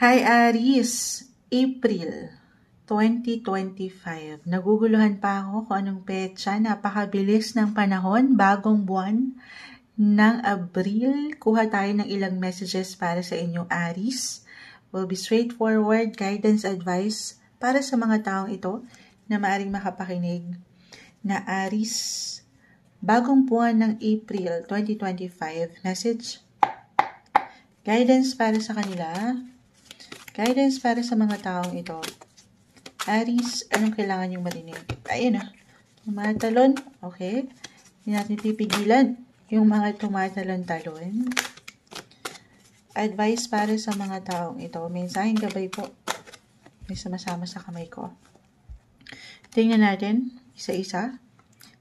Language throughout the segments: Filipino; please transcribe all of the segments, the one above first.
Hi Aries, April 2025. Naguguluhan pa ako kung anong petsa. Napakabilis ng panahon, bagong buwan ng Abril. Kuha tayo ng ilang messages para sa inyong Aries. Will be straightforward guidance advice para sa mga taong ito na maaring makapakinig na Aries. Bagong buwan ng April 2025. Message. Guidance para sa kanila. Guidance para sa mga taong ito. Aries, anong kailangan yung marinig? Ayun na. Tumatalon. Okay. Hindi natin pipigilan yung mga tumatalon-talon. Advice para sa mga taong ito. Mensaheng gabay po. May sumasama sa kamay ko. Tingnan natin. Isa-isa.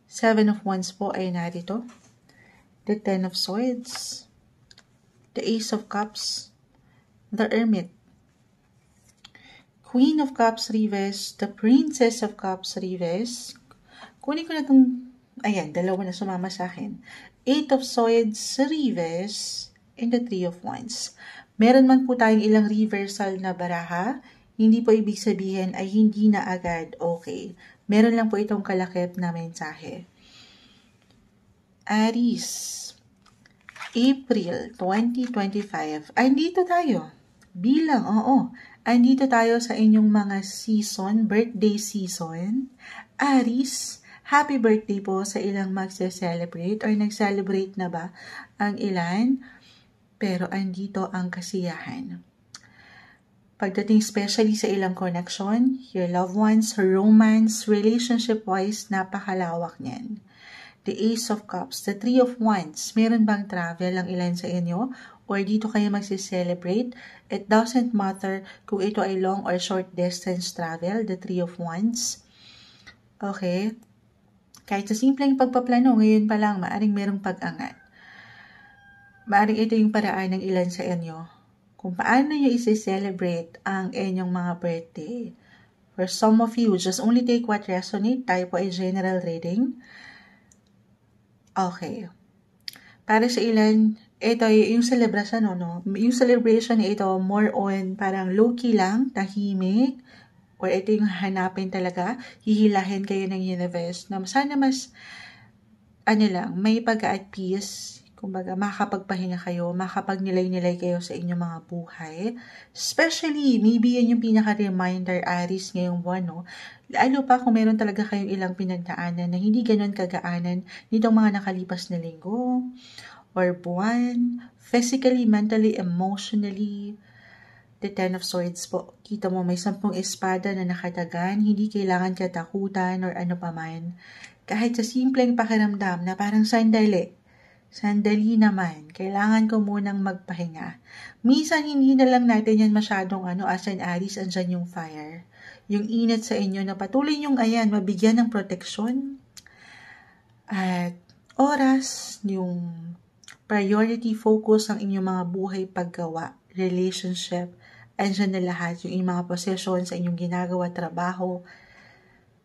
7 of Wands po ay narito. The 10 of Swords. The Ace of Cups. The Hermit. Queen of Cups reverse, the Princess of Cups reverse. Kunin ko na itong, ayan, dalawa na sumama sa akin. 8 of Swords reverse, and the 3 of Wands. Meron man po tayong ilang reversal na baraha, hindi po ibig sabihin ay hindi na agad okay. Meron lang po itong kalakip na mensahe. Aries, April 2025. Ay, dito tayo. Bilang, oo. Andito tayo sa inyong mga season, birthday season. Aries, happy birthday po sa ilang magse-celebrate or nag-celebrate na ba ang ilan? Pero andito ang kasiyahan. Pagdating especially sa ilang connection, your loved ones, romance, relationship-wise, napakalawak niyan. The Ace of Cups, the 3 of Wands, meron bang travel ang ilan sa inyo? Or dito kayo magse-celebrate? It doesn't matter kung ito ay long or short distance travel, the 3 of Wands. Okay? Kahit sa simpleng pagpaplano, ngayon pa lang, maaring merong pag-angat. Maaring ito yung paraan ng ilan sa inyo. Kung paano nyo isi-celebrate ang inyong mga birthday. For some of you, just only take what resonate. Tayo po ay general reading. Okay. Para sa ilan, ito yung celebration, no? Yung celebration ito, more on parang low-key lang, tahimik, or ito yung hanapin talaga, hihilahin kayo ng universe, na sana mas, may pag-at peace, kumbaga, makakapagpahinga kayo, makakapagnilay-nilay kayo sa inyong mga buhay. Especially, maybe yan yung pinaka-reminder, Aries, ngayong buwan, no? Lalo pa kung meron talaga kayong ilang pinagdaanan na hindi ganun kagaanan nitong mga nakalipas na linggo, or buwan, physically, mentally, emotionally. The 10 of Swords po. Kita mo may 10 espada na nakatagan, hindi kailangan katakutan or ano paman. Kahit sa simpleng pakiramdam na parang sandali naman, kailangan ko munang magpahinga. Minsan hindi na lang natin yan masyadong as an Aries, andyan yung fire. Yung init sa inyo na patuloy yung mabigyan ng proteksyon. At oras, yung priority focus ang inyong mga buhay paggawa, relationship, andyan na lahat, yung mga possession sa inyong ginagawa, trabaho.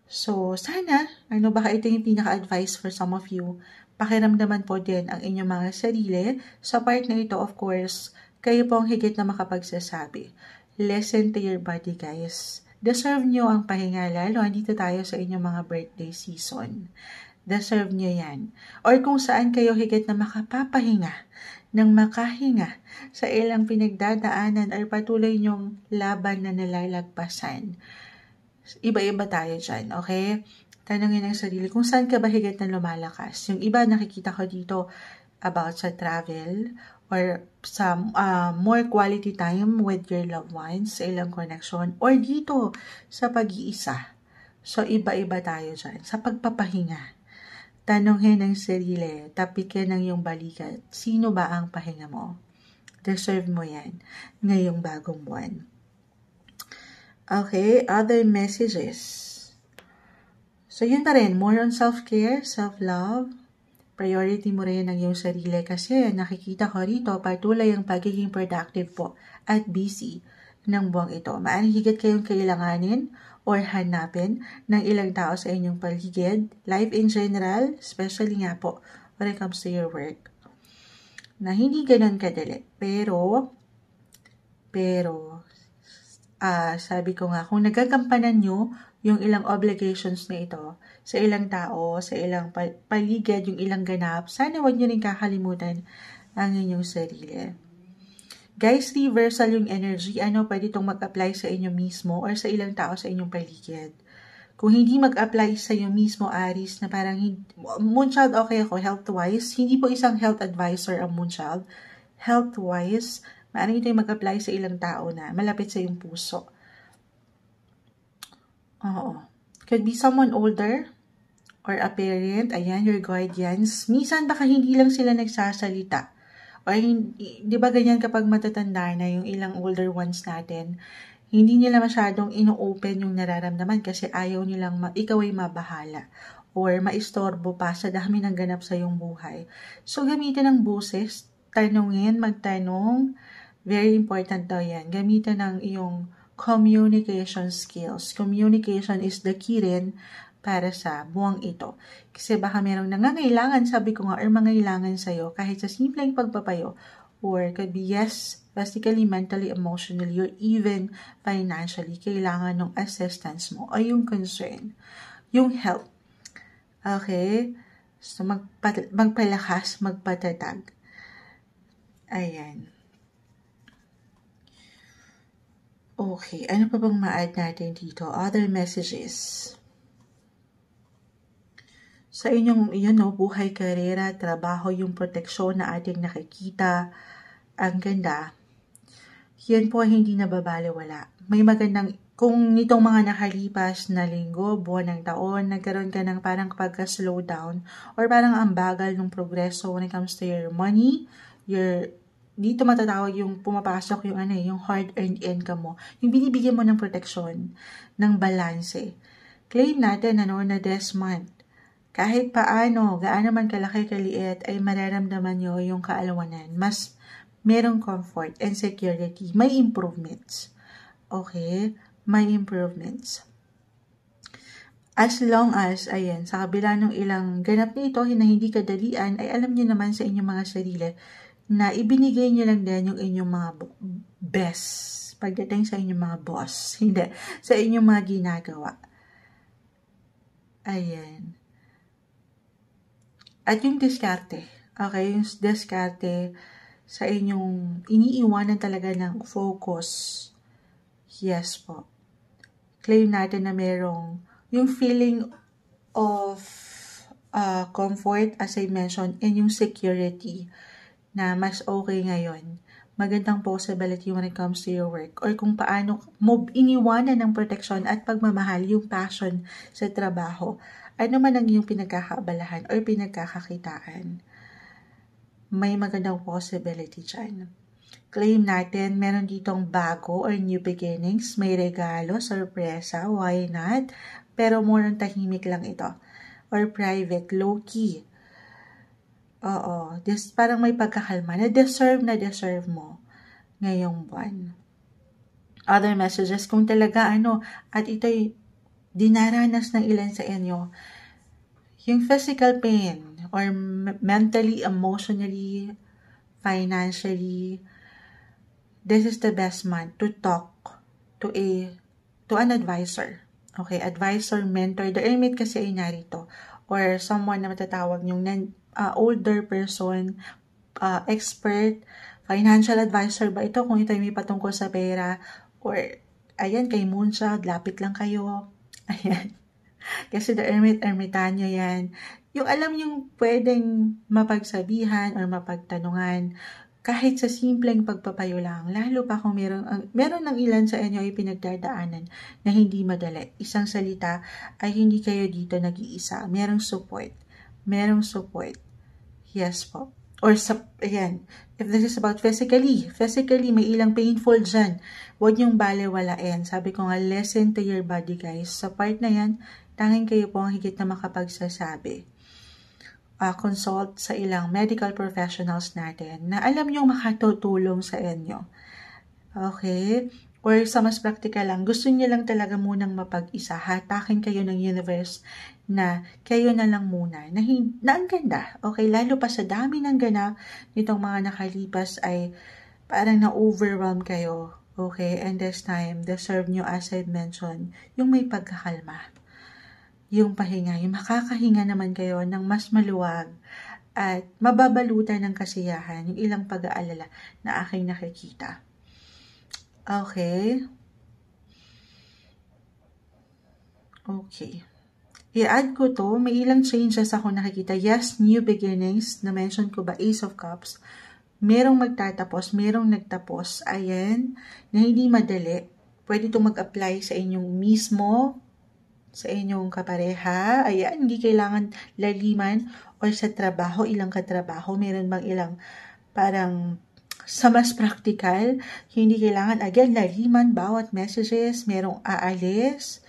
So, sana, baka ito yung pinaka-advice for some of you, pakiramdaman po din ang inyong mga sarili. Sa part na ito, of course, kayo po ang higit na makapagsasabi. Listen to your body, guys. Deserve nyo ang pahinga, lalo andito tayo sa inyong mga birthday season. Deserve nyo yan. Or kung saan kayo higit na makapapahinga, nang makahinga sa ilang pinagdadaanan or patuloy nyong laban na nalalagpasan. Iba-iba tayo dyan, okay? Tanungin ang sarili, kung saan ka ba higit na lumalakas? Yung iba nakikita ko dito about sa travel or sa more quality time with your loved ones, sa ilang connection, or dito sa pag-iisa. So, iba-iba tayo dyan. Sa pagpapahinga. Tanungin ang sarili, tapikin ang iyong balikat, sino ba ang pahinga mo? Deserve mo yan ngayong bagong buwan. Okay, other messages. So yun pa rin, more on self-care, self-love. Priority mo rin ang iyong sarili kasi nakikita ko rito patuloy ang pagiging productive po at busy ng buwang ito. Maaring higit kayong kailanganin or hanapin ng ilang tao sa inyong paligid, life in general, especially nga po when it comes to your work, na hindi ganun kadali. Pero, sabi ko nga, kung nagagampanan nyo yung ilang obligations na ito sa ilang tao, sa ilang paligid, yung ilang ganap, sana huwag nyo rin kakalimutan ang inyong sarili. Guys, reversal yung energy. Pwede itong mag-apply sa inyo mismo or sa ilang tao sa inyong paligid. Kung hindi mag-apply sa iyo mismo, Aries, na parang Moonchild, okay ako, health-wise. Hindi po isang health advisor ang Moonchild. Health-wise, maaaring ito yung mag-apply sa ilang tao na malapit sa iyong puso. Oo. Could be someone older or a parent. Ayan, your guardians. Minsan baka hindi lang sila nagsasalita. Or di ba ganyan kapag matatanda na yung ilang older ones natin, hindi nila masyadong ino-open yung nararamdaman kasi ayaw nilang ikaw ay mabahala or maistorbo pa sa dami ng ganap sa iyong buhay. So, gamitin ang boses, tanungin, magtanong. Very important daw yan. Gamitin ang iyong communication skills. Communication is the key rin para sa buwang ito. Kasi baka merong nangangailangan, sabi ko nga, or mangailangan sa'yo kahit sa simpleng pagpapayo. Or could be, yes, physically, mentally, emotionally, or even financially, kailangan ng assistance mo o yung concern, yung help. Okay? So, magpalakas, magpatatag. Ayan. Okay, ano pa bang ma-add natin dito? Other messages. Sa inyong, buhay, karera, trabaho, yung proteksyon na ating nakikita, ang ganda, yan po ay hindi nababaliwala. May magandang, kung nitong mga nakalipas na linggo, buwan ng taon, nagkaroon ka ng parang pagka-slow down or parang ang bagal ng progreso when it comes to your money, dito matatawag yung pumapasok yung yung hard-earned income mo. Yung binibigyan mo ng proteksyon, ng balanse. Claim natin na this month, kahit paano, gaano man kalaki kaliit, ay mararamdaman nyo yung kaalawanan. Mas merong comfort and security. May improvements. Okay? May improvements. As long as, ayan, sa kabila ng ilang ganap nito na hindi kadalian, ay alam nyo naman sa inyong mga sarili na ibinigay nyo lang din yung inyong mga best pagdating sa inyong mga boss. Hindi. Sa inyong mga ginagawa. Ayan. At yung diskarte. Okay? Yung diskarte sa inyong iniiwanan talaga ng focus. Yes po. Claim natin na merong yung feeling of comfort, as I mentioned, and yung security na mas okay ngayon. Magandang possibility when it comes to your work or kung paano mo iniwanan ng protection at pagmamahal yung passion sa trabaho. Ano man ang iyong pinagkakaabalahan or pinagkakakitaan. May magandang possibility dyan. Claim natin, meron ditong bago or new beginnings, may regalo, sorpresa, why not? Pero more on tahimik lang ito. Or private, low-key. Oo, parang may pagkakalma na deserve mo ngayong buwan. Other messages, kung talaga at ito'y dinaranas ng ilan sa inyo, yung physical pain or mentally, emotionally, financially, this is the best month to talk to an advisor. Okay, advisor, mentor, the hermit kasi ay narito. Or someone na matatawag yung older person, expert, financial advisor ba ito? Kung ito ay may patungkol sa pera. Or, ayan, kay Moonchild, lapit lang kayo. Ayan. Kasi the hermit, ermitanyo yan. Yung alam yung pwedeng mapagsabihan or mapagtanungan kahit sa simpleng pagpapayo lang. Lalo pa kung meron ng ilan sa inyo ay pinagdadaanan na hindi madali. Isang salita ay hindi kayo dito nag-iisa. Merong support. Yes po. Or ayan, if this is about physically may ilang painful dyan. Huwag niyong balewalain. Sabi ko nga, listen to your body, guys. Sa part na yan, tanging kayo po ang higit na makapagsasabi. Consult sa ilang medical professionals natin na alam niyong makatutulong sa inyo. Okay? Or sa mas practical lang, gusto niyo lang talaga munang mapag-isa. Hatakin kayo ng universe na kayo na lang muna. Na ang ganda. Okay? Lalo pa sa dami ng ganap nitong mga nakalipas ay parang na-overwhelm kayo. Okay, and this time, deserve nyo, as I've mentioned, yung may pagkakalma. Yung pahinga, yung makakahinga naman kayo ng mas maluwag at mababalutan ng kasiyahan, yung ilang pag-aalala na aking nakikita. Okay. Okay. I-add ko to, may ilang changes ako nakikita. Yes, new beginnings, na-mention ko ba, Ace of Cups. Merong magtatapos, merong nagtapos. Ayan, na hindi madali. Pwede itong mag-apply sa inyong mismo, sa inyong kapareha. Ayan, hindi kailangan laliman or sa trabaho, ilang katrabaho. Meron bang ilang parang sa mas practical, hindi kailangan again laliman bawat messages, merong aalis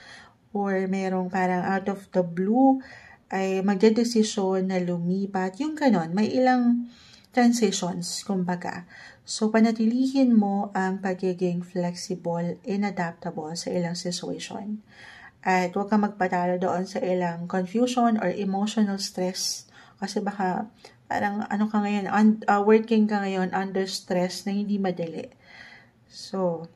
or merong parang out of the blue ay magdedesisyon na lumipat. Yung ganon, may ilang transitions, kumbaga. So, panatilihin mo ang pagiging flexible and adaptable sa ilang situation. At huwag kang magpatalo doon sa ilang confusion or emotional stress. Kasi baka parang ano ka ngayon, working ka ngayon under stress na hindi madali. So,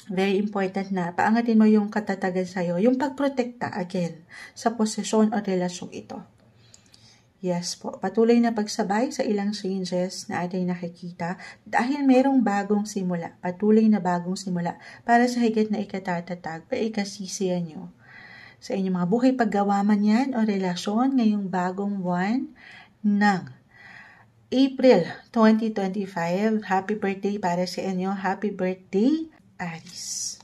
very important na paangatin mo yung katatagan sa'yo, yung pagprotekta again sa posisyon o relasyon ito. Yes po, patuloy na pagsabay sa ilang changes na ating nakikita dahil merong bagong simula, patuloy na bagong simula para sa higit na ikatatatag o ikasisiyan nyo. Sa inyong mga buhay paggawa man yan o relasyon ngayong bagong buwan ng April 2025. Happy birthday para sa inyo. Happy birthday, Aries.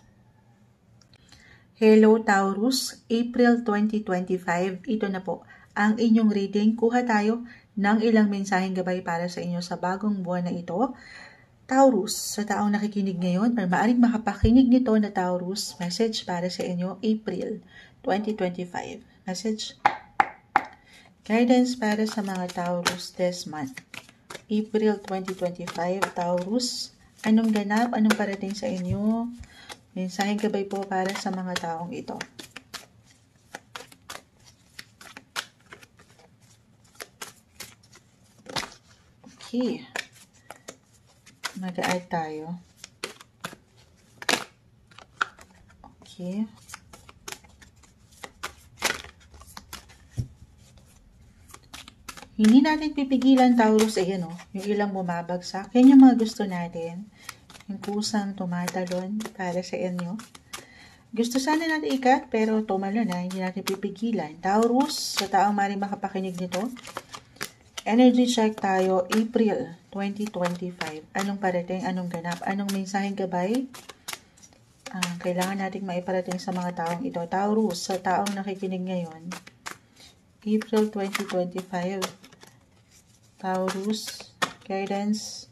Hello Taurus, April 2025. Ito na po ang inyong reading. Kuha tayo ng ilang mensaheng gabay para sa inyo sa bagong buwan na ito. Taurus, sa taong nakikinig ngayon or maaring makapakinig nito na Taurus, message para sa inyo, April 2025. Message. Guidance para sa mga Taurus this month. April 2025, Taurus. Anong ganap? Anong parating sa inyo? Mensaheng gabay po para sa mga taong ito. Okay. Mag-add tayo. Okay. Hindi natin pipigilan, Taurus, ayan yung ilang bumabagsak. Yan yung mga gusto natin. Yung kusang tumatalon para sa inyo. Gusto sana natin ikat, pero tumalo na, hindi natin pipigilan. Taurus, sa taong maring makapakinig nito, energy check tayo, April 2025. Anong parating, anong ganap, anong mensaheng gabay? Kailangan nating maiparating sa mga taong ito. Taurus, sa taong nakikinig ngayon, April 2025. Taurus, guidance.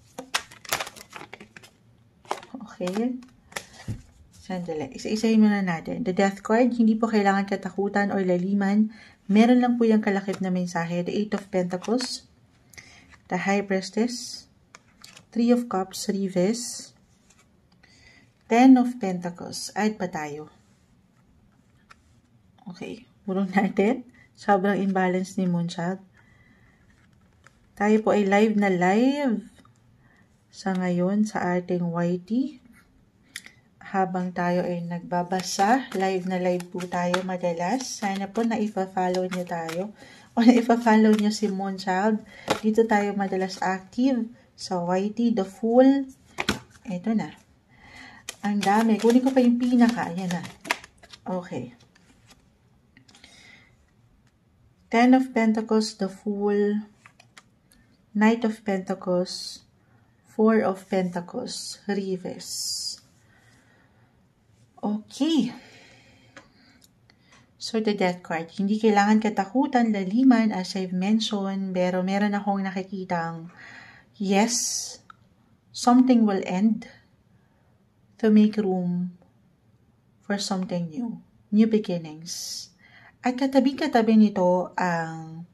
Okay. Sandali. Isa-isahin muna natin. The Death card, hindi po kailangan katakutan or laliman. Meron lang po yung kalakip na mensahe. The Eight of Pentacles, the High Priestess, Three of Cups, Reverse, Ten of Pentacles. Add pa tayo. Okay. Murong natin. Sobrang imbalance ni Moonchild. Tayo po ay live na live sa ngayon sa ating YT. Habang tayo ay nagbabasa, live na live po tayo madalas. Sana po na-follow nyo tayo o na-follow nyo si Moonchild. Dito tayo madalas active sa YT, The Fool. Ito na. Ang dami. Kunin ko pa yung pinaka. Ayan na. Okay. Ten of Pentacles, The Fool, Knight of Pentacles, Four of Pentacles, Reverse. Okay. So, the Death card. Hindi kailangan katakutan, laliman, as I've mentioned, pero meron akong nakikitang, yes, something will end to make room for something new. New beginnings. At katabi-katabi nito ang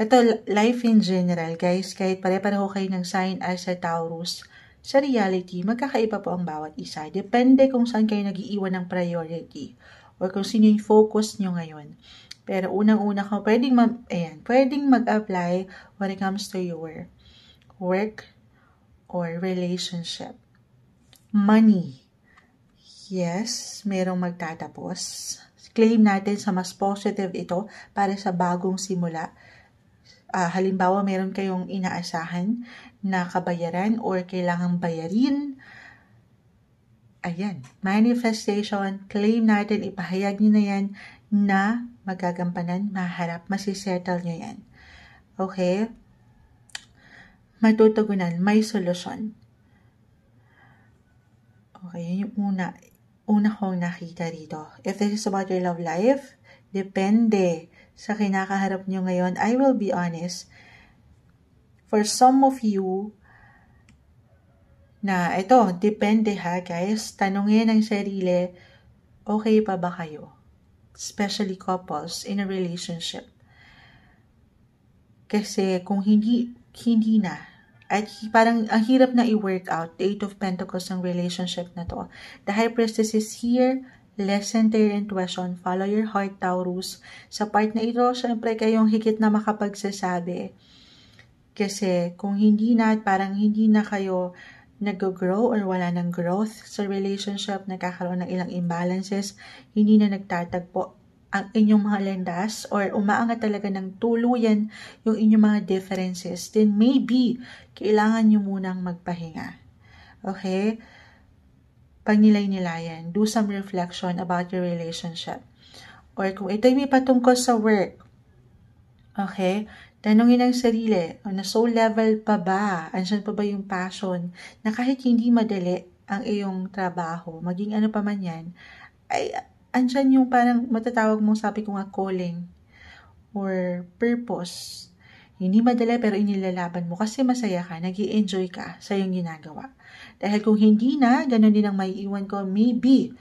ito, life in general, guys, kahit pare-pareho kayo ng sign as a Taurus, sa reality, magkakaiba po ang bawat isa. Depende kung saan kayo nag-iiwan ng priority or kung sino yung focus nyo ngayon. Pero unang-una ka, pwedeng mag-apply when it comes to your work or relationship. Money. Yes, merong magtatapos. Claim natin sa mas positive ito para sa bagong simula. Halimbawa, meron kayong inaasahan na kabayaran or kailangang bayarin. Ayan, manifestation, claim natin, ipahayag nyo na yan na magagampanan, maharap, masisettle nyo yan. Okay? Matutugunan, may solusyon. Okay, yun yung una kong nakita dito. If this is about your love life, depende sa kinakaharap nyo ngayon. I will be honest, for some of you, na ito, depende ha guys, tanungin ang sarili, okay pa ba kayo? Especially couples in a relationship. Kasi kung hindi na, at parang ang hirap na i-work out, the Eight of Pentacles ng relationship na to. The High Priestess is here, listen to your intuition, follow your heart, Taurus. Sa part na ito, syempre kayong higit na makapagsasabi. Kasi kung hindi na, parang hindi na kayo nag-grow or wala ng growth sa relationship, nagkakaroon ng ilang imbalances, hindi na nagtatagpo ang inyong mga landas or umaangat talaga ng tuluyan yung inyong mga differences, then maybe kailangan nyo munang magpahinga. Okay? Pagnilay-nilayan. Do some reflection about your relationship. Or kung ito'y may patungkol sa work, okay? Tanungin ang sarili, na soul level pa ba? Andiyan pa ba yung passion? Na kahit hindi madali ang iyong trabaho, maging ano pa man yan, ay andyan yung parang matatawag mong, sabi ko nga, calling or purpose. Hindi madali pero inilalaban mo kasi masaya ka, nag-i-enjoy ka sa iyong ginagawa. Dahil kung hindi na, ganun din ang maiiwan ko, maybe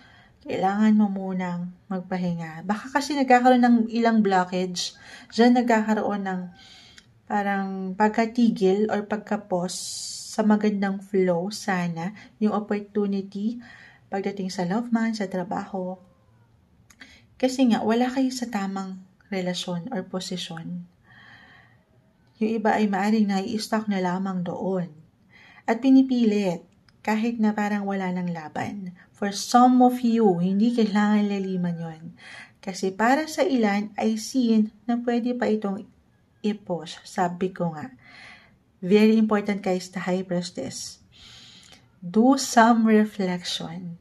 kailangan mo munang magpahinga. Baka kasi nagkakaroon ng ilang blockage, dyan nagkakaroon ng parang pagkatigil or pagkapos sa magandang flow sana, yung opportunity pagdating sa love man, sa trabaho. Kasi nga, wala kayo sa tamang relasyon or posisyon. Yung iba ay maaaring nai-stuck na lamang doon. At pinipilit, kahit na parang wala ng laban. For some of you, hindi kailangan laliman yon. Kasi para sa ilan ay seen na pwede pa itong i-push. Sabi ko nga, very important guys, the High Priestess. Do some reflection.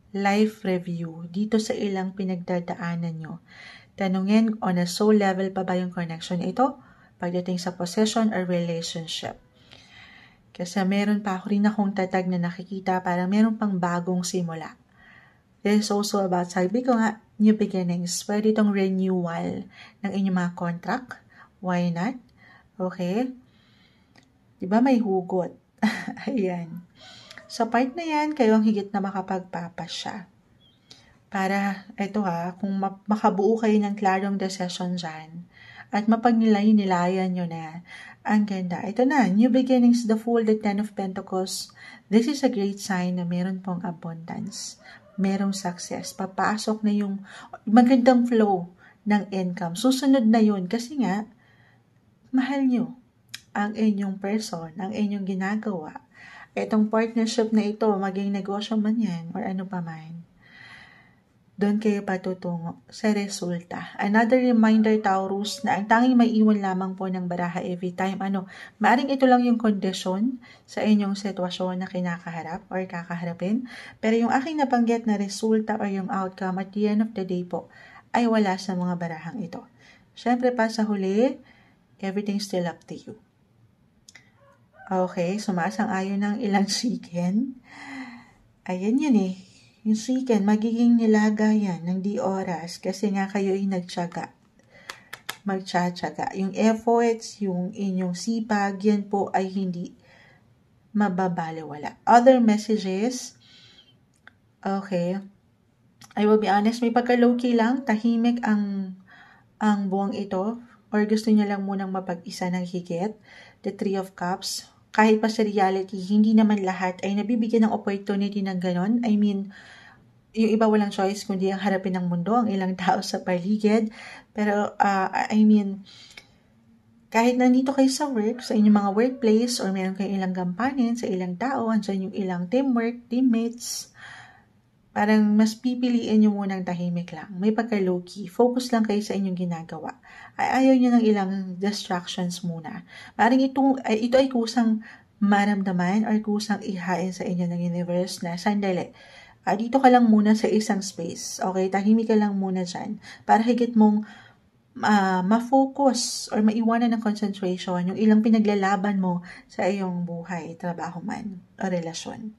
Life review dito sa ilang pinagdadaanan nyo. Tanungin on a soul level pa ba yung connection ito pagdating sa possession or relationship. Kasi meron pa ako rin akong tatag na nakikita para meron pang bagong simula. This is also about, sabi ko nga, new beginnings. Pwede itong renewal ng inyong mga contract. Why not? Okay? Diba may hugot? Ayan. Sa part na yan, kayo ang higit na makapagpapasya. Para, eto kung makabuo kayo ng klarong decision dyan, at mapagnilay-nilayan nyo na, ang ganda. Ito na, new beginnings, the Fool, the Ten of Pentacles. This is a great sign na meron pong abundance. Merong success. Papasok na yung magandang flow ng income. Susunod na yun kasi nga, mahal nyo ang inyong person, ang inyong ginagawa. Itong partnership na ito, maging negosyo man yan, or ano pa man, doon kayo patutungo sa resulta. Another reminder, Taurus, na ang tanging maiiwan lamang po ng baraha every time, maaring ito lang yung kondisyon sa inyong sitwasyon na kinakaharap or kakaharapin, pero yung aking nabanggit na resulta or yung outcome at the end of the day po, ay wala sa mga barahang ito. Siyempre pa sa huli, everything's still up to you. Okay, sumasang-ayon ng ilang siken. Ayan yun Yung siken, magiging nilaga yan ng di oras kasi nga kayo ay magtsatsaga. Yung efforts, yung inyong sipag, yan po ay hindi mababaliwala. Other messages, okay, I will be honest, may pagka-low-key lang, tahimik ang buwang ito, or gusto niya lang munang mapag-isa ng higit. The Three of Cups, kahit pa sa reality, hindi naman lahat ay nabibigyan ng opportunity ng ganon. I mean, yung iba walang choice kundi ang harapin ng mundo, ang ilang tao sa paligid. Pero, kahit nandito kayo sa work, sa inyong mga workplace, or meron kayong ilang gampanin sa ilang tao, andyan yung ilang teamwork, teammates, parang mas pipiliin nyo munang tahimik lang. May pagka-low-key. Focus lang kayo sa inyong ginagawa. Ayaw nyo ng ilang distractions muna. Parang ito ay kusang maramdaman or kusang ihain sa inyo ng universe na sandali. Dito ka lang muna sa isang space. Okay? Tahimik ka lang muna dyan. Para higit mong ma-focus or maiwanan ng concentration yung ilang pinaglalaban mo sa iyong buhay, trabaho man, o relasyon.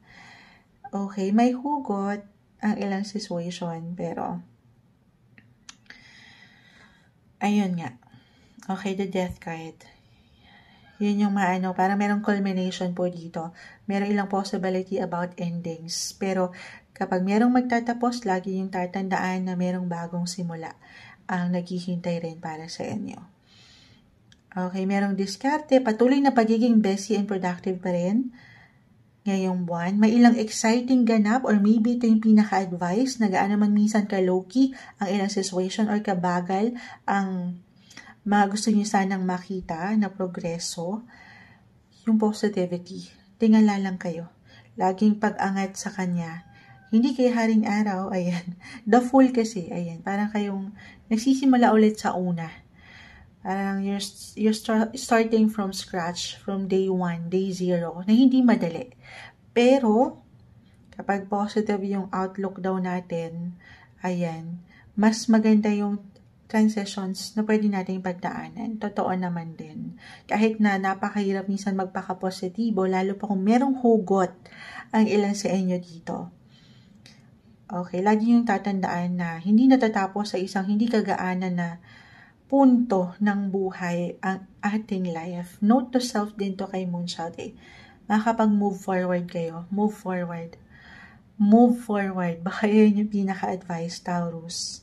Okay, may hugot ang ilang situation, pero ayun nga. Okay, the death card. Yun yung parang merong culmination po dito. Merong ilang possibility about endings. Pero kapag merong magtatapos, lagi yung tatandaan na merong bagong simula ang naghihintay rin para sa inyo. Okay, merong diskarte, patuloy na pagiging busy and productive pa rin ngayong buwan. May ilang exciting ganap or maybe ito yung pinaka-advice na gaano man minsan ka-low-key ang ilang situation or kabagal ang mga gusto nyo sanang makita na progreso. Yung positivity, tingala lang kayo. Laging pag-angat sa kanya. Hindi kayo haring araw, ayan. The Fool kasi, ayan. Parang kayong nagsisimula ulit sa una. Parang you're starting from scratch, from day 1, day 0, na hindi madali. Pero, kapag positive yung outlook daw natin, ayan, mas maganda yung transitions na pwede natin pagdaanan. Totoo naman din. Kahit na napakahirap minsan magpaka-positibo, lalo pa kung merong hugot ang ilan sa inyo dito. Okay, lagi yung tatandaan na hindi natatapos sa isang hindi kagaanan na punto ng buhay ang ating life. Note to self din to kay Moonchild eh. Makakapag-move forward kayo. Move forward. Move forward. Baka yun yung pinaka-advice, Taurus.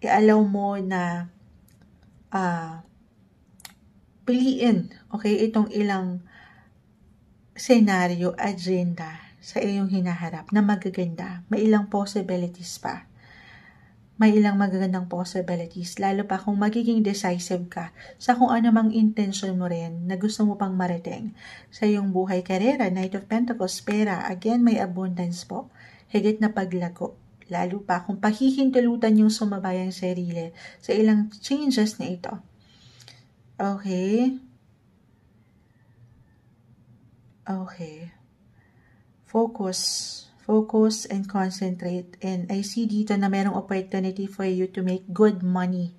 I-allow mo na piliin, okay, itong ilang scenario, agenda sa iyong hinaharap na magaganda. May ilang possibilities pa. May ilang magagandang possibilities, lalo pa kung magiging decisive ka sa kung ano mang intention mo rin na gusto mo pang marating sa iyong buhay, karera, Knight of Pentacles, pera, again, may abundance po, higit na paglago, lalo pa kung pahihintulutan yung sumabayang sarili sa ilang changes na ito. Okay? Okay. Focus and concentrate. And I see dito na merong opportunity for you to make good money.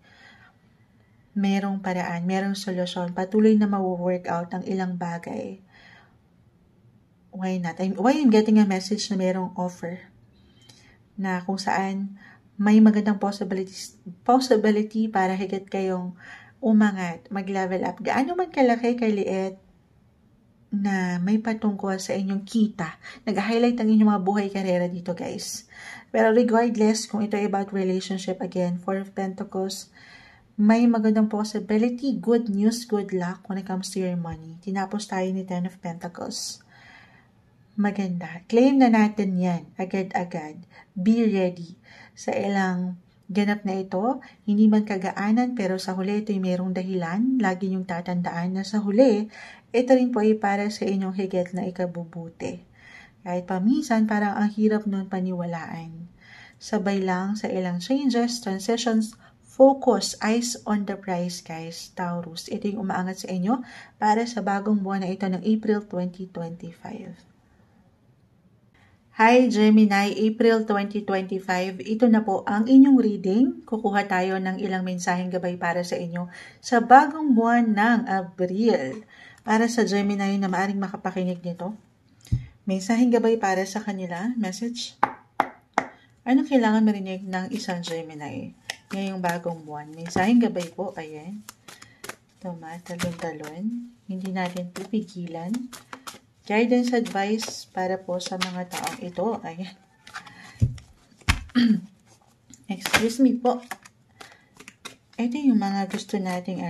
Merong paraan, merong solusyon. Patuloy na ma-work out ang ilang bagay. Why not? Why I'm getting a message na merong offer na kung saan may magandang possibility para higit kayong umangat, mag-level up. Gaano man kalaki, kaliit, na may patungkol sa inyong kita. Nag-highlight ang inyong mga buhay karera dito, guys. Pero regardless, kung ito ay about relationship, again, Four of Pentacles, may magandang possibility, good news, good luck when it comes to your money. Tinapos tayo ni Ten of Pentacles. Maganda. Claim na natin yan, agad-agad. Be ready sa ilang ganap na ito. Hindi man kagaanan, pero sa huli ito'y mayroong dahilan. Lagi niyong tatandaan na sa huli, ito rin po ay para sa inyong higit na ikabubuti. Kahit paminsan, parang ang hirap nun paniwalaan. Sabay lang sa ilang changes, transitions, focus, eyes on the prize, guys, Taurus. Ito yung umaangat sa inyo para sa bagong buwan na ito ng April 2025. Hi Gemini, April 2025. Ito na po ang inyong reading. Kukuha tayo ng ilang mensaheng gabay para sa inyo sa bagong buwan ng Abril. Para sa Gemini na maaring makapakinig nito. Mensaheng gabay para sa kanila. Message. Ano kailangan marinig ng isang Gemini ngayong bagong buwan? Mensaheng gabay po. Ayan. Talon-talon. Hindi natin pipigilan. Guidance advice para po sa mga taong ito. Ayan. Excuse me po. Ito yung mga gusto nating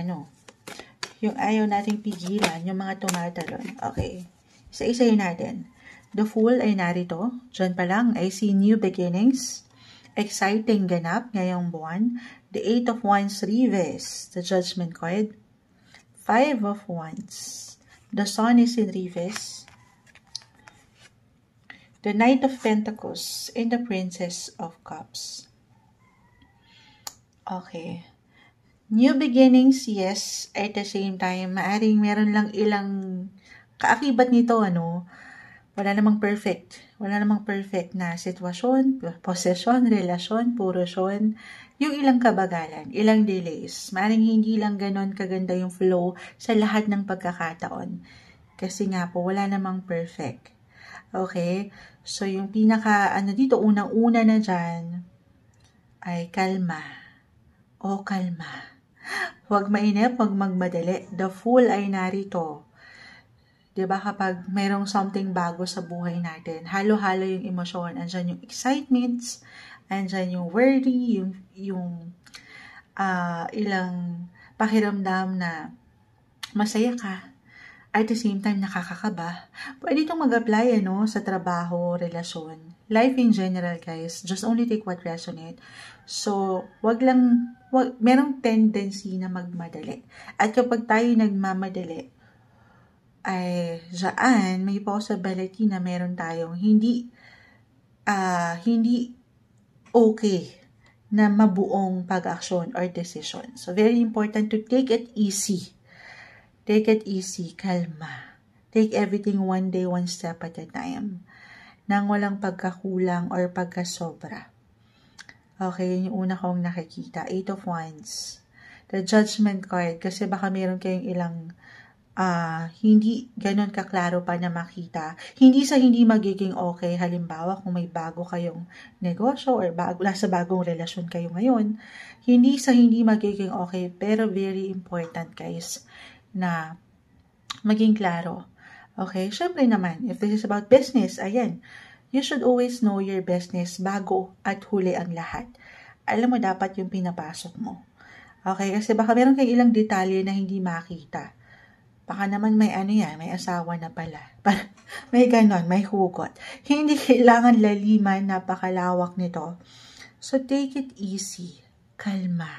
yung ayaw nating pigilan, yung mga tumatalon. Okay. Isa-isayin natin. The Fool ay narito. Diyan pa lang, I see new beginnings. Exciting ganap ngayong buwan. The Eight of Wands reverse. The Judgment card. Five of Wands. The Sun is in reverse. The Knight of Pentacles and the Princess of Cups. Okay. New beginnings, yes. At the same time, maaring meron lang ilang kaakibat nito, ano. Wala namang perfect. Wala namang perfect na sitwasyon, posesyon, relasyon, purosyon. Yung ilang kabagalan, ilang delays. Maaring hindi lang ganon kaganda yung flow sa lahat ng pagkakataon. Kasi nga po, wala namang perfect. Okay? So, yung pinaka, dito, unang-una na dyan, ay kalma. O kalma. Huwag mainip, huwag magmadali. The Fool ay narito. Diba kapag mayroong something bago sa buhay natin, halo-halo yung emosyon. Andyan yung excitements, andyan yung worry, yung ilang pakiramdam na masaya ka. At the same time, nakakakaba. Pwede itong mag-apply sa trabaho, relasyon. Life in general, guys. Just only take what resonate. So, merong tendency na magmadali. At kapag tayo nagmamadali, ay dyan may possibility na meron tayong hindi okay na mabuong pag-aksyon or decision. So, very important to take it easy. Take it easy, kalma. Take everything one day, one step at a time. Nang walang pagkakulang or pagkasobra. Okay, yun yung una kong nakikita. Eight of Wands. The Judgment card. Kasi baka meron kayong ilang hindi ganon kaklaro pa na makita. Hindi sa hindi magiging okay. Halimbawa, kung may bago kayong negosyo or nasa bagong relasyon kayo ngayon, hindi sa hindi magiging okay. Pero very important, guys, na maging klaro. Okay? Syempre naman, if this is about business, ayan, you should always know your business bago at huli ang lahat. Alam mo dapat yung pinapasok mo. Okay? Kasi baka meron kayong ilang detalye na hindi makita. Baka naman may may asawa na pala. May ganon, may hugot. Hindi kailangan laliman, napakalawak nito. So, take it easy. Kalma.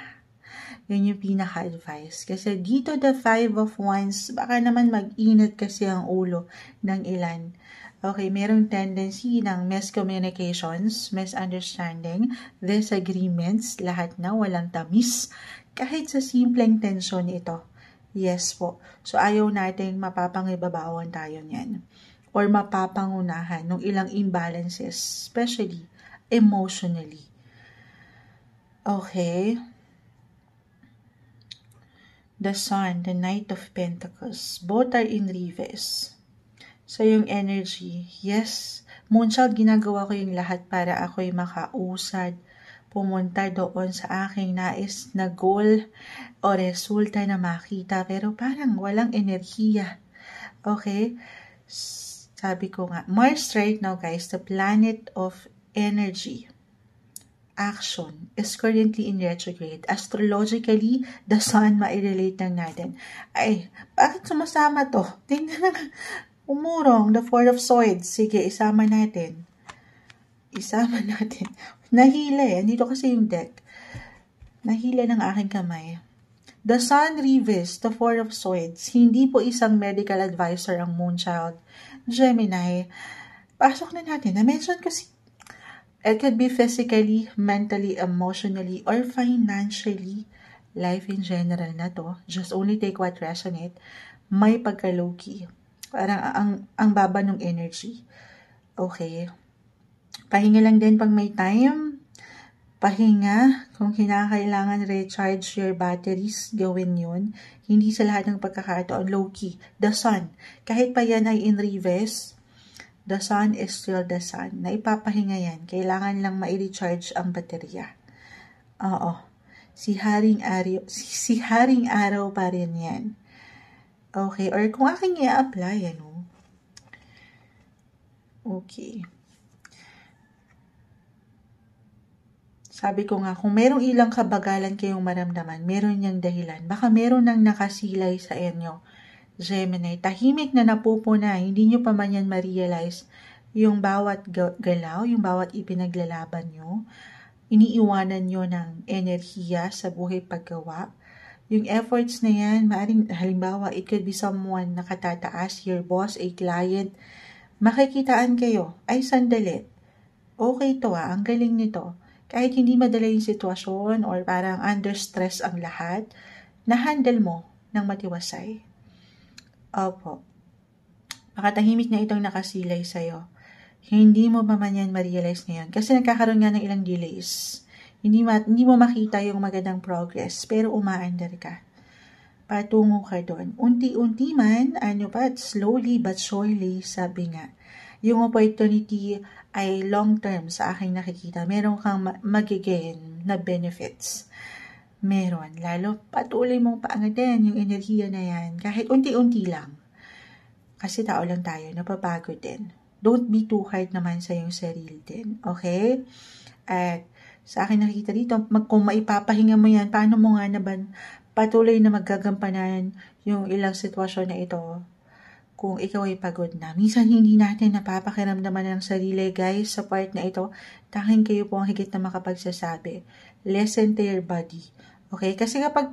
Yun yung pinaka-advice. Kasi dito the Five of Wands, baka naman mag-init kasi ang ulo ng ilan. Okay, merong tendency ng miscommunications, misunderstanding, disagreements, lahat na walang tamis. Kahit sa simpleng tensyon ito. Yes po. So, ayaw nating mapapangibabawan tayo niyan. Or mapapangunahan ng ilang imbalances, especially emotionally. Okay. The Sun, the Knight of Pentacles, both are in reverse. So, yung energy, yes, Moonchild, ginagawa ko yung lahat para ako'y makausad, pumunta doon sa aking nais na goal o resulta na makita, pero parang walang enerhiya. Okay? Sabi ko nga, Mars right now, guys, the planet of energy, action, is currently in retrograde. Astrologically, the Sun, mairelate lang natin. Ay, bakit sumasama to? Tingnan na, umurong, the Four of Swords. Sige, isama natin. Isama natin. Nahila eh. Andito kasi yung deck. Nahila ng aking kamay. The Sun reverse, the Four of Swords. Hindi po isang medical advisor ang Moonchild. Gemini, pasok na natin. Na-mention kasi it could be physically, mentally, emotionally, or financially. Life in general na to. Just only take what resonate. May pagka-low-key. Parang ang baba ng energy. Okay. Pahinga lang din pag may time. Pahinga. Kung kinakailangan recharge your batteries, gawin yun. Hindi sa lahat ng pagkakataon low-key. The Sun. Kahit pa yan ay in reverse, the Sun is still the Sun. Naipapahinga yan. Kailangan lang ma-recharge ang baterya. Oo. Si Haring Araw pa rin yan. Okay. Or kung aking i-apply, Okay. Sabi ko nga, kung merong ilang kabagalan kayong maramdaman, meron niyang dahilan. Baka meron nang nakasilay sa inyo. Gemini, tahimik na napupuna, hindi nyo pa man yan ma-realize yung bawat galaw, yung bawat ipinaglalaban nyo, iniiwanan nyo ng enerhiya sa buhay paggawa, Yung efforts na yan, maaaring halimbawa, it could be someone na katataas, your boss, a client, makikitaan kayo, ay sandali. Okay to ang galing nito. Kahit hindi madala yung sitwasyon or parang under stress ang lahat, na-handle mo ng matiwasay. Opo. Makatahimik na itong nakasilay sa'yo. Hindi mo pa man yan ma-realize ngayon kasi nagkakaroon nga ng ilang delays. Hindi mo makita yung magandang progress, pero umaandar ka. Patungo ka doon. Unti-unti man, slowly but surely, sabi nga, yung opportunity ay long-term sa aking nakikita. Meron kang magigain na benefits. Meron. Lalo, patuloy mong paangatin yung enerhiya na yan. Kahit unti-unti lang. Kasi tao lang tayo, napapagod din. Don't be too hard naman sa yung sarili din. Okay? At sa akin nakikita dito, kung maipapahinga mo yan, paano mo nga naman patuloy na maggagampanan yung ilang sitwasyon na ito kung ikaw ay pagod na. Minsan hindi natin napapakiramdaman ng sarili, guys, sa part na ito. Tanging kayo po ang higit na makapagsasabi. Listen to your body. Okay? Kasi kapag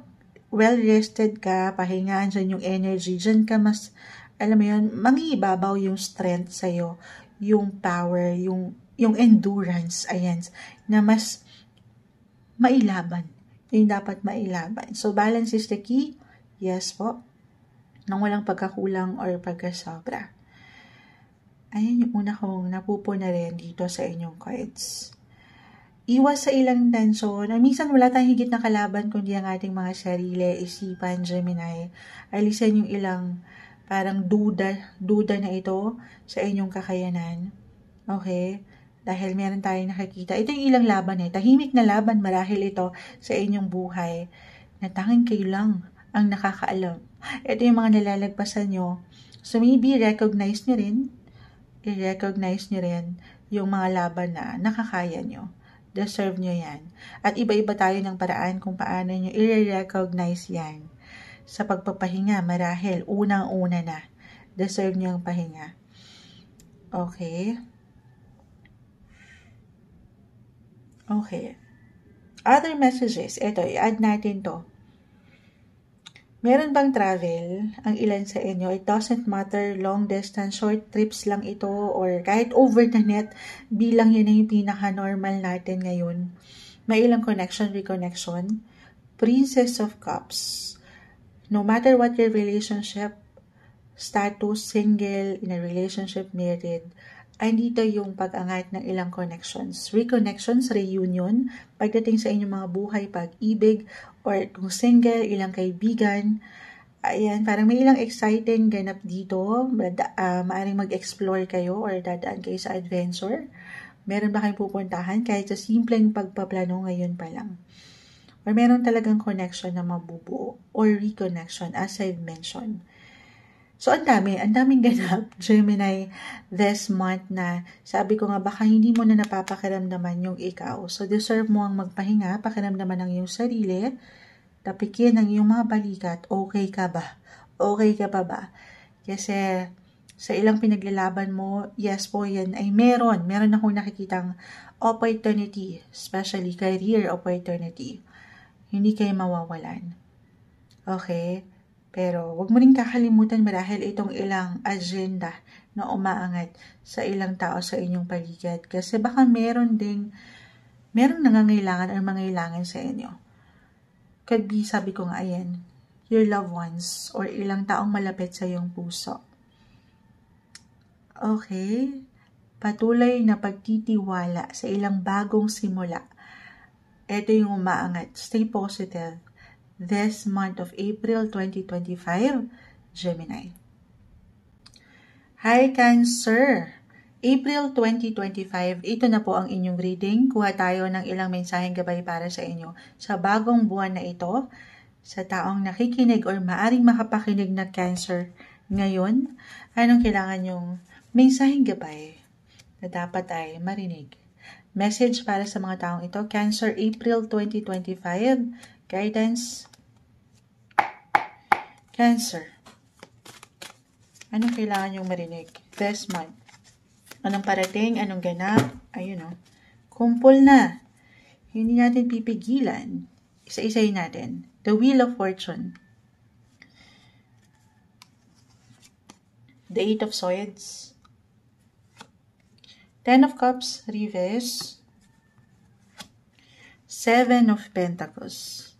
well-rested ka, pahingaan dyan yung energy, dyan ka mas, alam mo yun, mangibabaw yung strength sa'yo, yung power, yung endurance, ayan, na mas mailaban. Yung dapat mailaban. So, balance is the key. Yes po. Nang walang pagkakulang or pagkasobra. Ayan yung una kong napupuna rin dito sa inyong cards. Iwas sa ilang tensyon. Minsan wala tayong higit na kalaban kundi ang ating mga sarili, isipan, Gemini. Alisan yung ilang parang duda na ito sa inyong kakayanan. Okay? Dahil meron tayong nakikita. Ito yung ilang laban tahimik na laban marahil ito sa inyong buhay na tanging kayo lang ang nakakaalam. Ito yung mga nalalagpasan nyo. So maybe i-recognize nyo rin yung mga laban na nakakaya nyo. Deserve nyo yan. At iba-iba tayo ng paraan kung paano nyo i-recognize yan. Sa pagpapahinga, marahil unang-una na. Deserve nyo ang pahinga. Okay? Okay. Other messages. Ito, i-add natin to. Meron bang travel ang ilan sa inyo? It doesn't matter, long distance, short trips lang ito, or kahit over the net, bilang yun yung pinaka-normal natin ngayon. May ilang connection, reconnection. Princess of Cups. No matter what your relationship, status, single, in a relationship, married, ay dito yung pag-angat ng ilang connections. Reconnections, reunion, pagdating sa inyong mga buhay, pag-ibig, or kung single, ilang kaibigan. Ayan, parang may ilang exciting ganap dito. Maaring mag-explore kayo or dadaan kayo sa adventure. Meron ba kayong pupuntahan kahit sa simpleng pagpaplano ngayon pa lang? Or meron talagang connection na mabubuo or reconnection as I've mentioned. So, ang daming ganap, Gemini, this month na sabi ko nga baka hindi mo na napapakiramdaman yung ikaw. So, deserve mo ang magpahinga, pakiramdaman ng iyong sarili, tapikin ang iyong mga balikat, okay ka ba? Okay ka pa ba? Kasi sa ilang pinaglalaban mo, yes po yan ay meron akong nakikitang opportunity, especially career opportunity. Hindi kayo mawawalan. Okay? Pero wag mo rin kakalimutan marahil itong ilang agenda na umaangat sa ilang tao sa inyong paligid. Kasi baka merong nangangailangan or mangailangan sa inyo. Could be, sabi ko nga, ayan, your loved ones or ilang taong malapit sa iyong puso. Okay? Patuloy na pagtitiwala sa ilang bagong simula. Ito yung umaangat. Stay positive. This month of April 2025, Gemini. Hi, Cancer! April 2025, ito na po ang inyong reading. Kuha tayo ng ilang mensaheng gabay para sa inyo sa bagong buwan na ito, sa taong nakikinig or maaring makapakinig na Cancer ngayon. Anong kailangan yung mensaheng gabay na dapat ay marinig? Message para sa mga taong ito, Cancer, April 2025, guidance. Cancer. Anong kailangan yung marinig this month? Anong parating? Anong ganap? Ayun o. Kumpol na. Hindi natin pipigilan. Isa-isayin natin. The Wheel of Fortune. The Eight of Swords. Ten of Cups, reverse. Seven of Pentacles.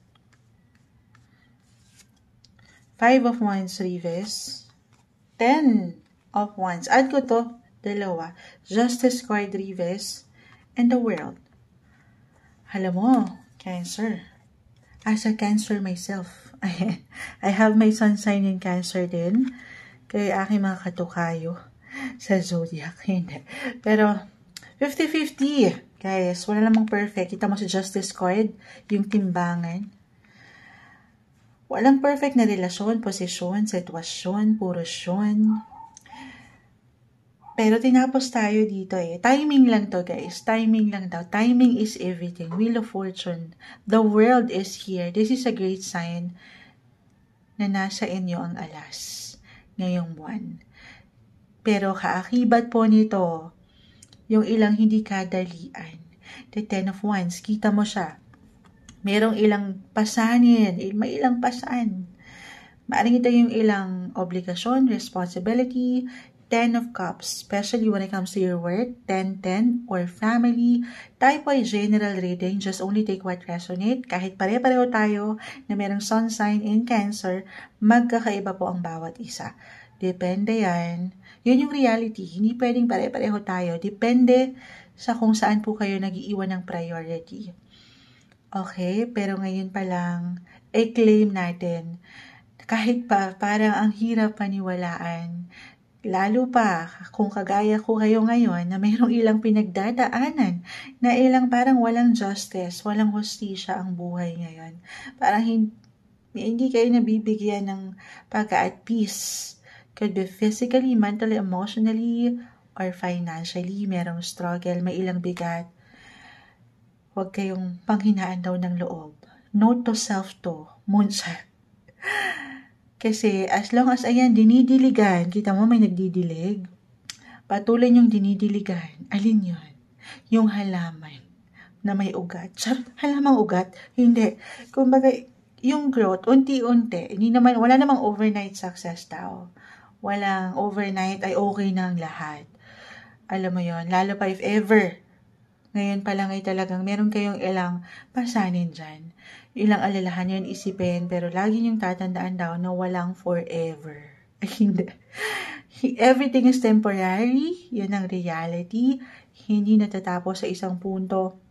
Five of Wands, reverse. 10 of Wands. Add ko to, dalawa. Justice card, reverse. And the World. Alam mo, Cancer. As a Cancer myself, I have my sun sign in Cancer din. Kaya aking mga katukayo sa zodiac. Hindi. Pero, 50-50. Guys, wala namang perfect. Kita mo sa Justice card, yung timbangan. Walang perfect na relasyon, posisyon, sitwasyon, porosyon. Pero tinapos tayo dito eh. Timing lang to guys. Timing lang daw. Timing is everything. Wheel of Fortune. The World is here. This is a great sign na nasa inyo ang alas ngayong buwan. Pero kaakibat po nito, yung ilang hindi kadalian. The Ten of Wands. Kita mo siya. Merong ilang pasanin, may ilang pasaan. Maaring ito yung ilang obligasyon, responsibility, 10 of Cups, especially when it comes to your work, 10-10, or family. Tayo po ay general reading, just only take what resonate. Kahit pare-pareho tayo na merong sun sign in Cancer, magkakaiba po ang bawat isa. Depende yan. Yun yung reality. Hindi pwedeng pare-pareho tayo. Depende sa kung saan po kayo nag-iiwan ng priority. Okay, pero ngayon pa lang, i-claim natin. Kahit pa, parang ang hirap paniwalaan. Lalo pa, kung kagaya ko kayo ngayon, na mayroong ilang pinagdadaanan, na ilang parang walang justice, walang hustisya ang buhay ngayon. Parang hindi kayo nabibigyan ng pagka-at peace. Could be physically, mentally, emotionally, or financially. Merong struggle, may ilang bigat. Huwag kayong panghinaan daw ng loob. Note to self to, Moonshot. Kasi as long as ayan, dinidiligan, kita mo may nagdidilig, patuloy yung dinidiligan. Alin yun? Yung halaman na may ugat. Halamang ugat? Hindi. Kumbaga, yung growth, unti-unti. Wala namang overnight success tao. Walang overnight ay okay na ang lahat. Alam mo yon, lalo pa if ever, ngayon pa lang ay talagang meron kayong ilang pasanin dyan. Ilang alalahan yan isipin, pero lagi niyong tatandaan daw na walang forever. Hindi. Everything is temporary. Yan ang reality. Hindi natatapos sa isang punto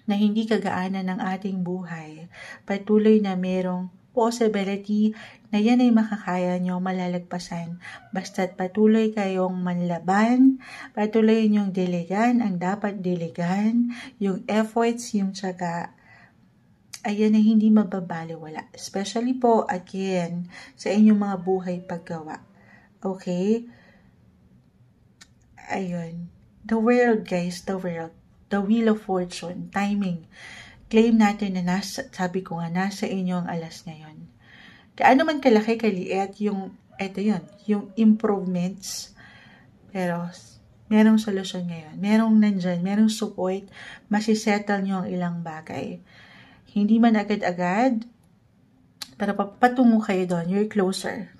na hindi kagaanan ng ating buhay. Patuloy na merong possibility na yan ay makakaya nyo malalagpasan. Basta't patuloy kayong manlaban, patuloy nyong diligan ang dapat diligan, yung efforts, yung tiyaga, ayan ay hindi mababaliwala. Especially po, again, sa inyong mga buhay paggawa. Okay? Ayun. The World, guys, the World. The Wheel of Fortune, timing. Claim natin na sabi ko nga, nasa inyo ang alas ngayon. Kaano man kalaki, kaliit, yung improvements. Pero, merong solusyon ngayon. Merong nandyan, merong support, masisettle nyo ang ilang bagay. Hindi man agad-agad, pero patungo kayo doon. You're closer.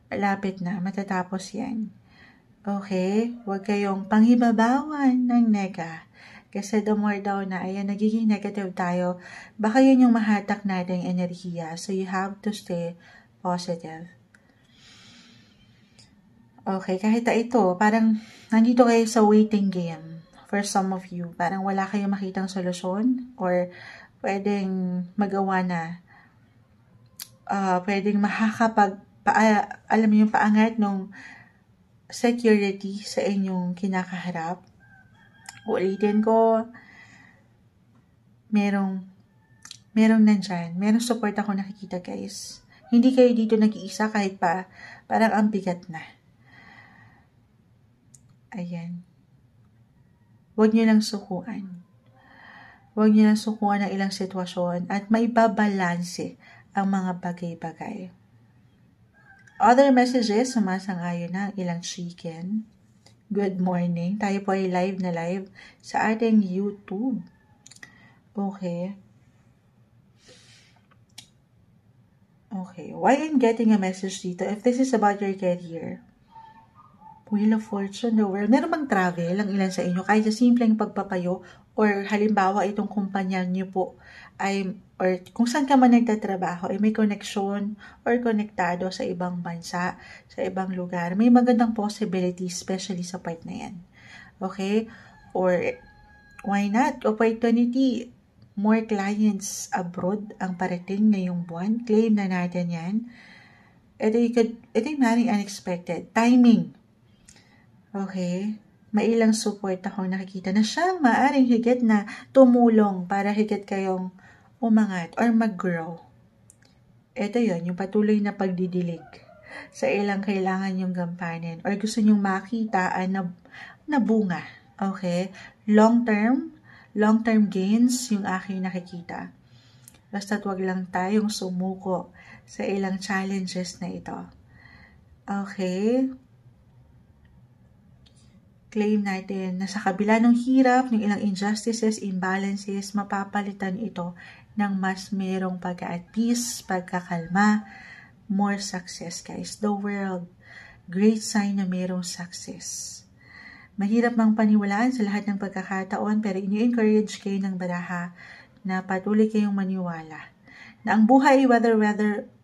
Malapit na, matatapos yan. Okay? Huwag kayong panghibabawan ng nega. Kasi the more daw na, ayan, nagiging negative tayo, baka yun yung mahatak nating enerhiya. So, you have to stay positive. Okay, kahit ito, parang nandito kayo sa waiting game for some of you. Parang wala kayong makitang solusyon or pwedeng magawa na, pwedeng alam mo yung paangat ng security sa inyong kinakaharap. Ulitin ko, merong nandyan. Merong support ako nakikita, guys. Hindi kayo dito nag-iisa kahit pa parang ang bigat na. Ayan. Huwag niyo lang sukuan. Huwag niyo lang sukuan ng ilang sitwasyon at maibabalanse ang mga bagay-bagay. Other messages, sumasangayon na ilang chicken. Good morning. Tayo po ay live sa ating YouTube. Okay. Okay, why I'm getting a message dito? If this is about your career, Wheel of Fortune, the world. Meron bang travel ang ilan sa inyo? Kahit sa simpleng pagpapayo or halimbawa itong kumpanya niyo po ay or kung saan ka man nagtatrabaho ay may connection or konektado sa ibang bansa, sa ibang lugar. May magandang possibility, especially sa part na yan. Okay? Or why not? Opportunity. More clients abroad ang parating ngayong buwan. Claim na natin yan. Ito yung maring unexpected. Timing. Okay? Mailang support akong nakikita na siyang maaring higit na tumulong para higit kayong umangat or mag-grow. Ito yon yung patuloy na pagdidilig sa ilang kailangan yung gampanin or gusto nyong makita na bunga. Okay? Long-term gains yung aking nakikita. Basta't wag lang tayong sumuko sa ilang challenges na ito. Okay? Claim natin na sa kabila ng hirap, ng ilang injustices, imbalances, mapapalitan ito ng mas merong pag-at peace, pagkakalma, more success guys. The world, great sign na merong success. Mahirap mang paniwalaan sa lahat ng pagkakataon pero ini-encourage kayo ng baraha na patuloy kayong maniwala. Na ang buhay, whether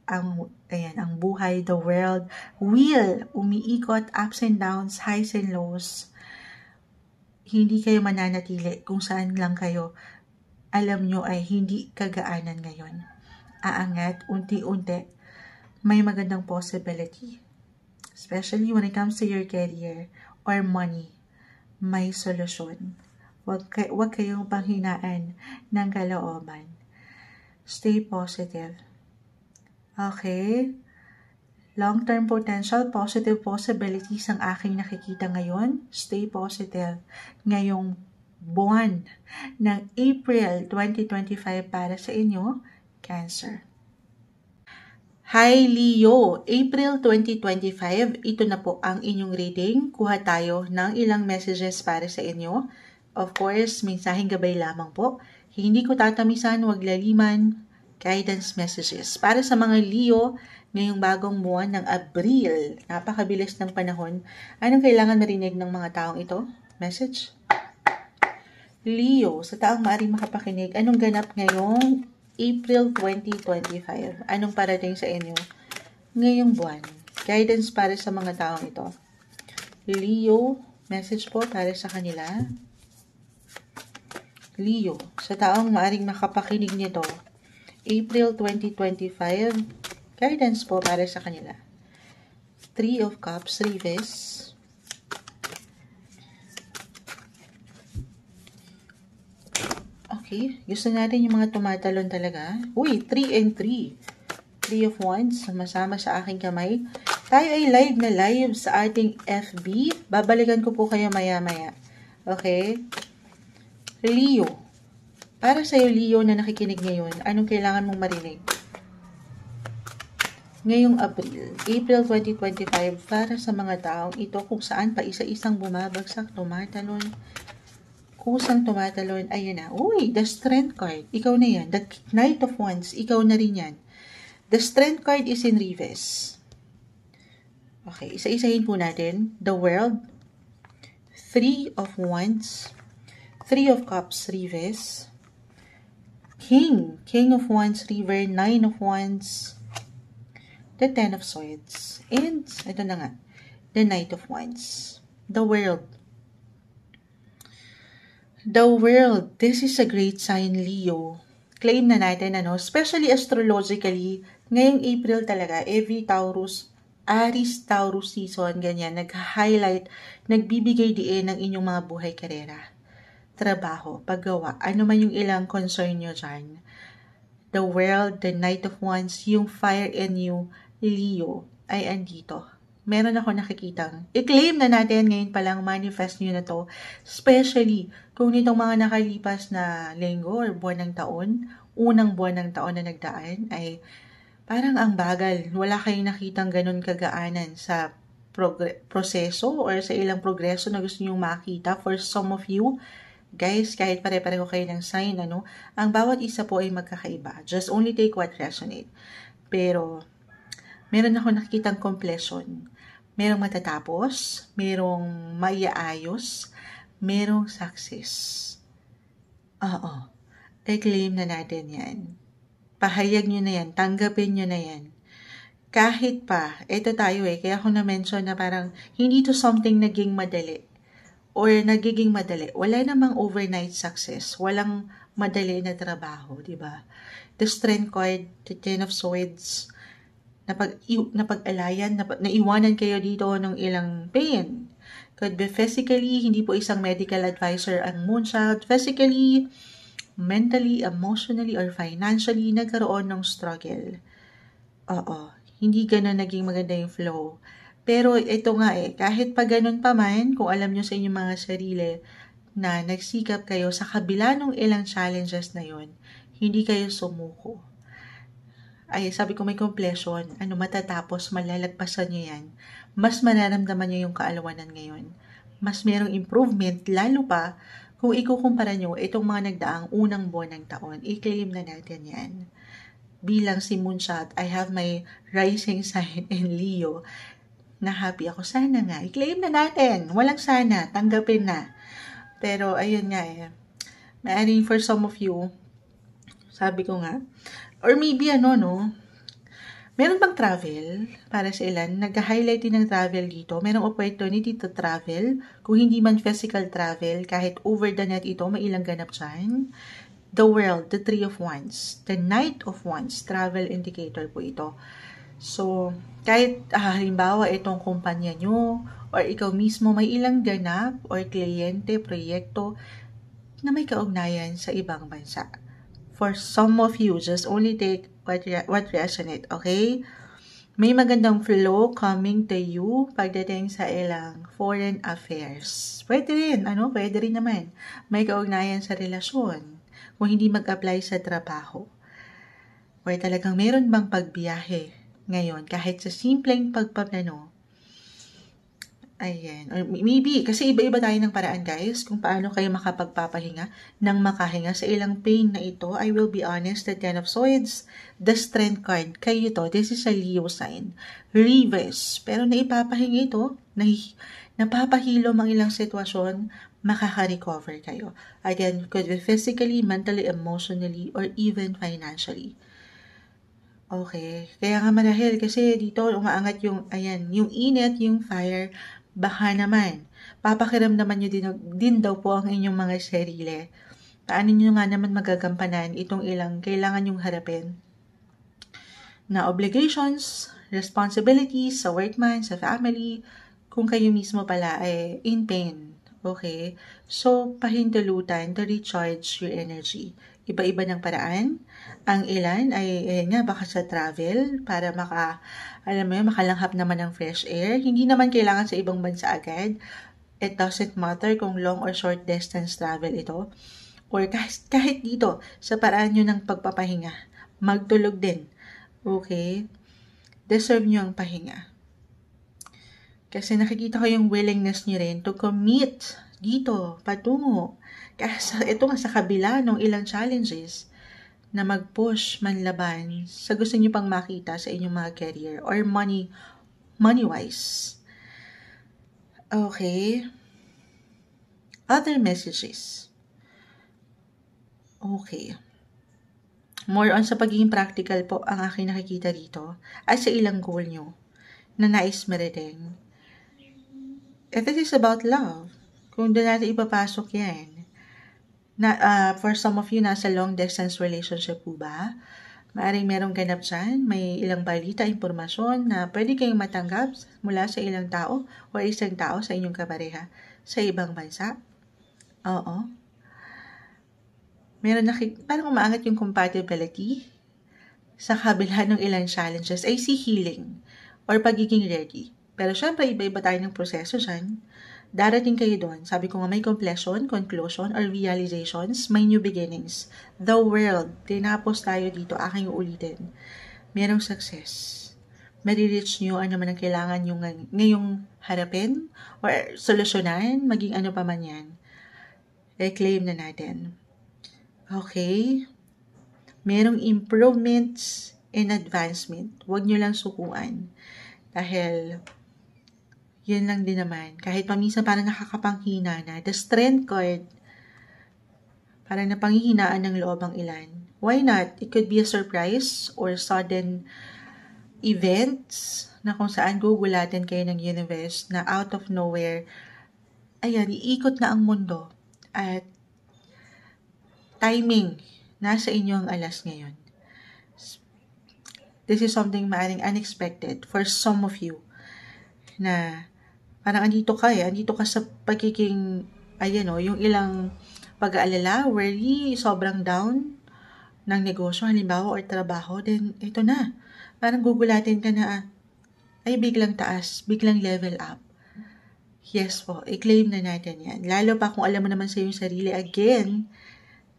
ang buhay, the world, will umiikot, ups and downs, highs and lows. Hindi kayo mananatili kung saan lang kayo alam nyo ay hindi kagaanan ngayon. Aangat, unti-unti, may magandang possibility. Especially when it comes to your career or money, may solusyon. Huwag kayong panghinaan ng kalooban. Stay positive. Okay? Long-term potential, positive possibilities ang aking nakikita ngayon. Stay positive. Ngayong buwan ng April 2025 para sa inyo, Cancer. Hi Leo! April 2025, ito na po ang inyong reading. Kuha tayo ng ilang messages para sa inyo. Of course, mensaheng gabay lamang po. Hindi ko tatamisan, wag laliman. Guidance messages. Para sa mga Leo, ngayong bagong buwan ng Abril, napakabilis ng panahon. Anong kailangan marinig ng mga taong ito? Message? Leo, sa taong maaaring makapakinig, anong ganap ngayong April 2025? Anong parating sa inyo ngayong buwan? Guidance para sa mga taong ito. Leo, message po para sa kanila. Leo, sa taong maaaring makapakinig nito, April 2025, guidance po para sa kanila. 3 of Cups, Reverse. Okay, gusto natin yung mga tumatalon talaga. Uy, 3 and 3. 3 of Wands, masama sa aking kamay. Tayo ay live na live sa ating FB. Babalikan ko po kayo maya-maya. Okay? Leo. Para sa'yo, Leo, na nakikinig ngayon, anong kailangan mong marinig? Ngayong April 2025, para sa mga taong ito kung saan pa isa-isang bumabagsak, tumatalon, kusang tumatalon, ayun na. Uy, the Strength card, ikaw na yan. The Knight of Wands, ikaw na rin yan. The Strength card is in reverse. Okay, isa-isahin po natin. The World, 3 of Wands, 3 of Cups, reverse. King of Wands, River, 9 of Wands, the 10 of Swords, and ito na nga, the Knight of Wands. The World. The World, this is a great sign, Leo. Claim na natin, especially astrologically, ngayong April talaga, every Taurus, Aries, Taurus season, ganyan, nag-highlight, nagbibigay diin ng inyong mga buhay karera. Trabaho, paggawa, ano man yung ilang concern nyo dyan. The World, the Knight of Wands, yung Fire in you, Leo, ay andito. Meron ako nakikitang. I-claim na natin ngayon palang manifest nyo na to. Especially kung nitong mga nakalipas na linggo or buwan ng taon, unang buwan ng taon na nagdaan, ay parang ang bagal. Wala kayong nakitang ganun kagaanan sa proseso or sa ilang progreso na gusto nyo makita. For some of you, guys, kahit pare-pareho kayo ng sign, ang bawat isa po ay magkakaiba. Just only take what resonate. Pero, meron ako nakikitang completion. Merong matatapos, merong maiaayos, merong success. Oo. I-claim na natin yan. Pahayag nyo na yan. Tanggapin nyo na yan. Kahit pa, ito tayo kaya ako na-mention na parang hindi to something naging madali or nagiging madali. Wala namang overnight success. Walang madali na trabaho, di ba? The Strength card, the Ten of Swords, napag-alayan, naiwanan kayo dito ng ilang pain. Could be physically, hindi po isang medical advisor ang Moonchild. Physically, mentally, emotionally, or financially, nagkaroon ng struggle. Oo. Hindi ganun naging maganda yung flow. Pero ito nga kahit pa ganun pa man, kung alam nyo sa inyong mga sarili na nagsikap kayo sa kabila ng ilang challenges na yun, hindi kayo sumuko. Ay, sabi ko may completion, matatapos, malalagpasan nyo yan. Mas mararamdaman nyo yung kaalawanan ngayon. Mas merong improvement, lalo pa kung ikukumpara nyo itong mga nagdaang unang buwan ng taon. I-claim na natin yan. Bilang si Moonshot, I have my rising sign in Leo na happy ako. Sana nga. I-claim na natin. Walang sana. Tanggapin na. Pero, ayun nga Maaring for some of you, sabi ko nga, or maybe meron bang travel para sa ilan? Nag-highlight din ng travel dito. Merong opportunity to travel. Kung hindi man physical travel, kahit over the net ito, may ilang ganap dyan. The World, the Three of Wands, the Knight of Wands, travel indicator po ito. So, kahit halimbawa itong kumpanya nyo or ikaw mismo may ilang ganap or kliyente, proyekto na may kaugnayan sa ibang bansa. For some of you, just only take what resonate, okay? May magandang flow coming to you pagdating sa ilang foreign affairs. Pwede rin, pwede rin naman. May kaugnayan sa relasyon. Kung hindi mag-apply sa trabaho. Or talagang meron bang pagbiyahe ngayon kahit sa simpleng pagpaplano. Ayan. Or maybe, kasi iba-iba tayo ng paraan guys kung paano kayo makapagpapahinga ng makahinga sa ilang pain na ito. I will be honest, the Ten of Swords, the Strength card, kayo to, this is a Leo sign. Reverse. Pero naipapahinga ito, napapahilom ang ilang sitwasyon, makaka-recover kayo. Again, could be physically, mentally, emotionally, or even financially. Okay. Kaya nga marahil kasi dito umaangat yung init, yung fire, baka naman, papakiramdaman nyo din daw po ang inyong mga sarili. Paano nyo nga naman magagampanan itong ilang kailangan nyong harapin na obligations, responsibilities sa workman, sa family, kung kayo mismo pala ay in pain. Okay? So, pahintulutan to recharge your energy. Iba-iba ng paraan. Ang ilan ay baka sa travel para makalanghap naman ng fresh air. Hindi naman kailangan sa ibang bansa agad. It doesn't matter kung long or short distance travel ito. Or kahit dito, sa paraan nyo ng pagpapahinga. Magtulog din. Okay? Deserve nyo ang pahinga. Kasi nakikita ko yung willingness nyo rin to commit dito, patungo. Kasi ito nga sa kabila ng ilang challenges na mag-push, manlaban sa gusto nyo pang makita sa inyong mga career or money-wise. Okay. Other messages. Okay. More on sa pagiging practical po ang aking nakikita dito at sa ilang goal nyo na nais marating. If it is about love, kung doon natin ipapasok yan, for some of you, nasa long distance relationship po ba? Maaring merong ganap dyan, may ilang balita, impormasyon na pwede kayong matanggap mula sa ilang tao o isang tao sa inyong kapareha sa ibang bansa. Oo. Meron parang umaangat yung compatibility sa kabila ng ilang challenges. I see healing or pagiging ready. Pero syempre, iba-iba tayo ng proseso dyan. Darating kayo doon. Sabi ko nga may completion, conclusion, or realizations, may new beginnings. The world, tinapos tayo dito, aking uulitin. Merong success. Marireach nyo ano man ang kailangan nyo ngayong harapin or solusyonan, maging ano pa man yan. I-claim na natin. Okay. Merong improvements in advancement. Huwag nyo lang sukuan. Dahil, yun lang din naman. Kahit paminsan parang nakakapanghina na. The Strength card, parang napanghihinaan ng loob ang ilan. Why not? It could be a surprise or sudden events na kung saan gugulatin kayo ng universe na out of nowhere, ayan, iikot na ang mundo. At timing, nasa inyo ang alas ngayon. This is something maaring unexpected for some of you na parang andito ka sa pagiging, yung ilang pag-aalala, worry, sobrang down ng negosyo, halimbawa, or trabaho, then ito na. Parang gugulatin ka na, ay biglang taas, biglang level up. Yes po, i-claim na natin yan. Lalo pa kung alam mo naman sa iyong sarili, again,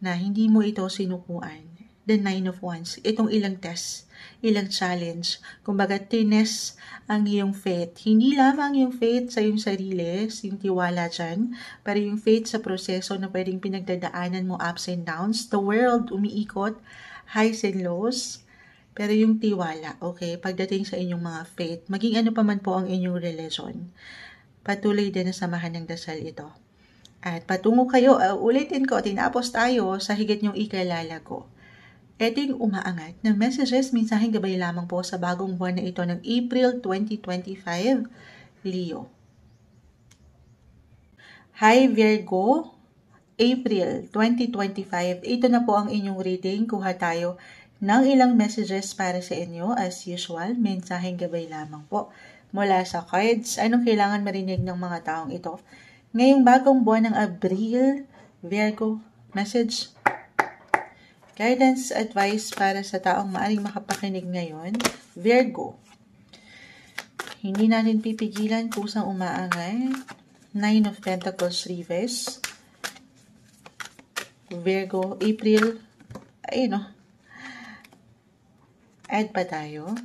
na hindi mo ito sinukuan. The 9 of Wands. Itong ilang test, ilang challenge. Kumbaga, tines ang iyong faith. Hindi lamang yung faith sa iyong sarili, yung tiwala dyan, pero yung faith sa proseso na pwedeng pinagdadaanan mo, ups and downs. The world, umiikot, highs and lows. Pero yung tiwala, okay, pagdating sa inyong mga faith, maging ano pa man po ang inyong religion, patuloy din na samahan ng dasal ito. At patungo kayo, ulitin ko, tinapos tayo sa higit niyong ikalala ko. Ito yung umaangat na messages, mensaheng gabay lamang po sa bagong buwan na ito ng April 2025, Leo. Hi Virgo, April 2025, ito na po ang inyong reading. Kuha tayo ng ilang messages para sa inyo. As usual, mensaheng gabay lamang po mula sa cards. Anong kailangan marinig ng mga taong ito? Ngayong bagong buwan ng Abril, Virgo, message, guidance, advice para sa taong maaring makapakinig ngayon. Virgo, hindi natin pipigilan, kusang umaangay. 9 of Pentacles reverse. Virgo, April, add pa tayo.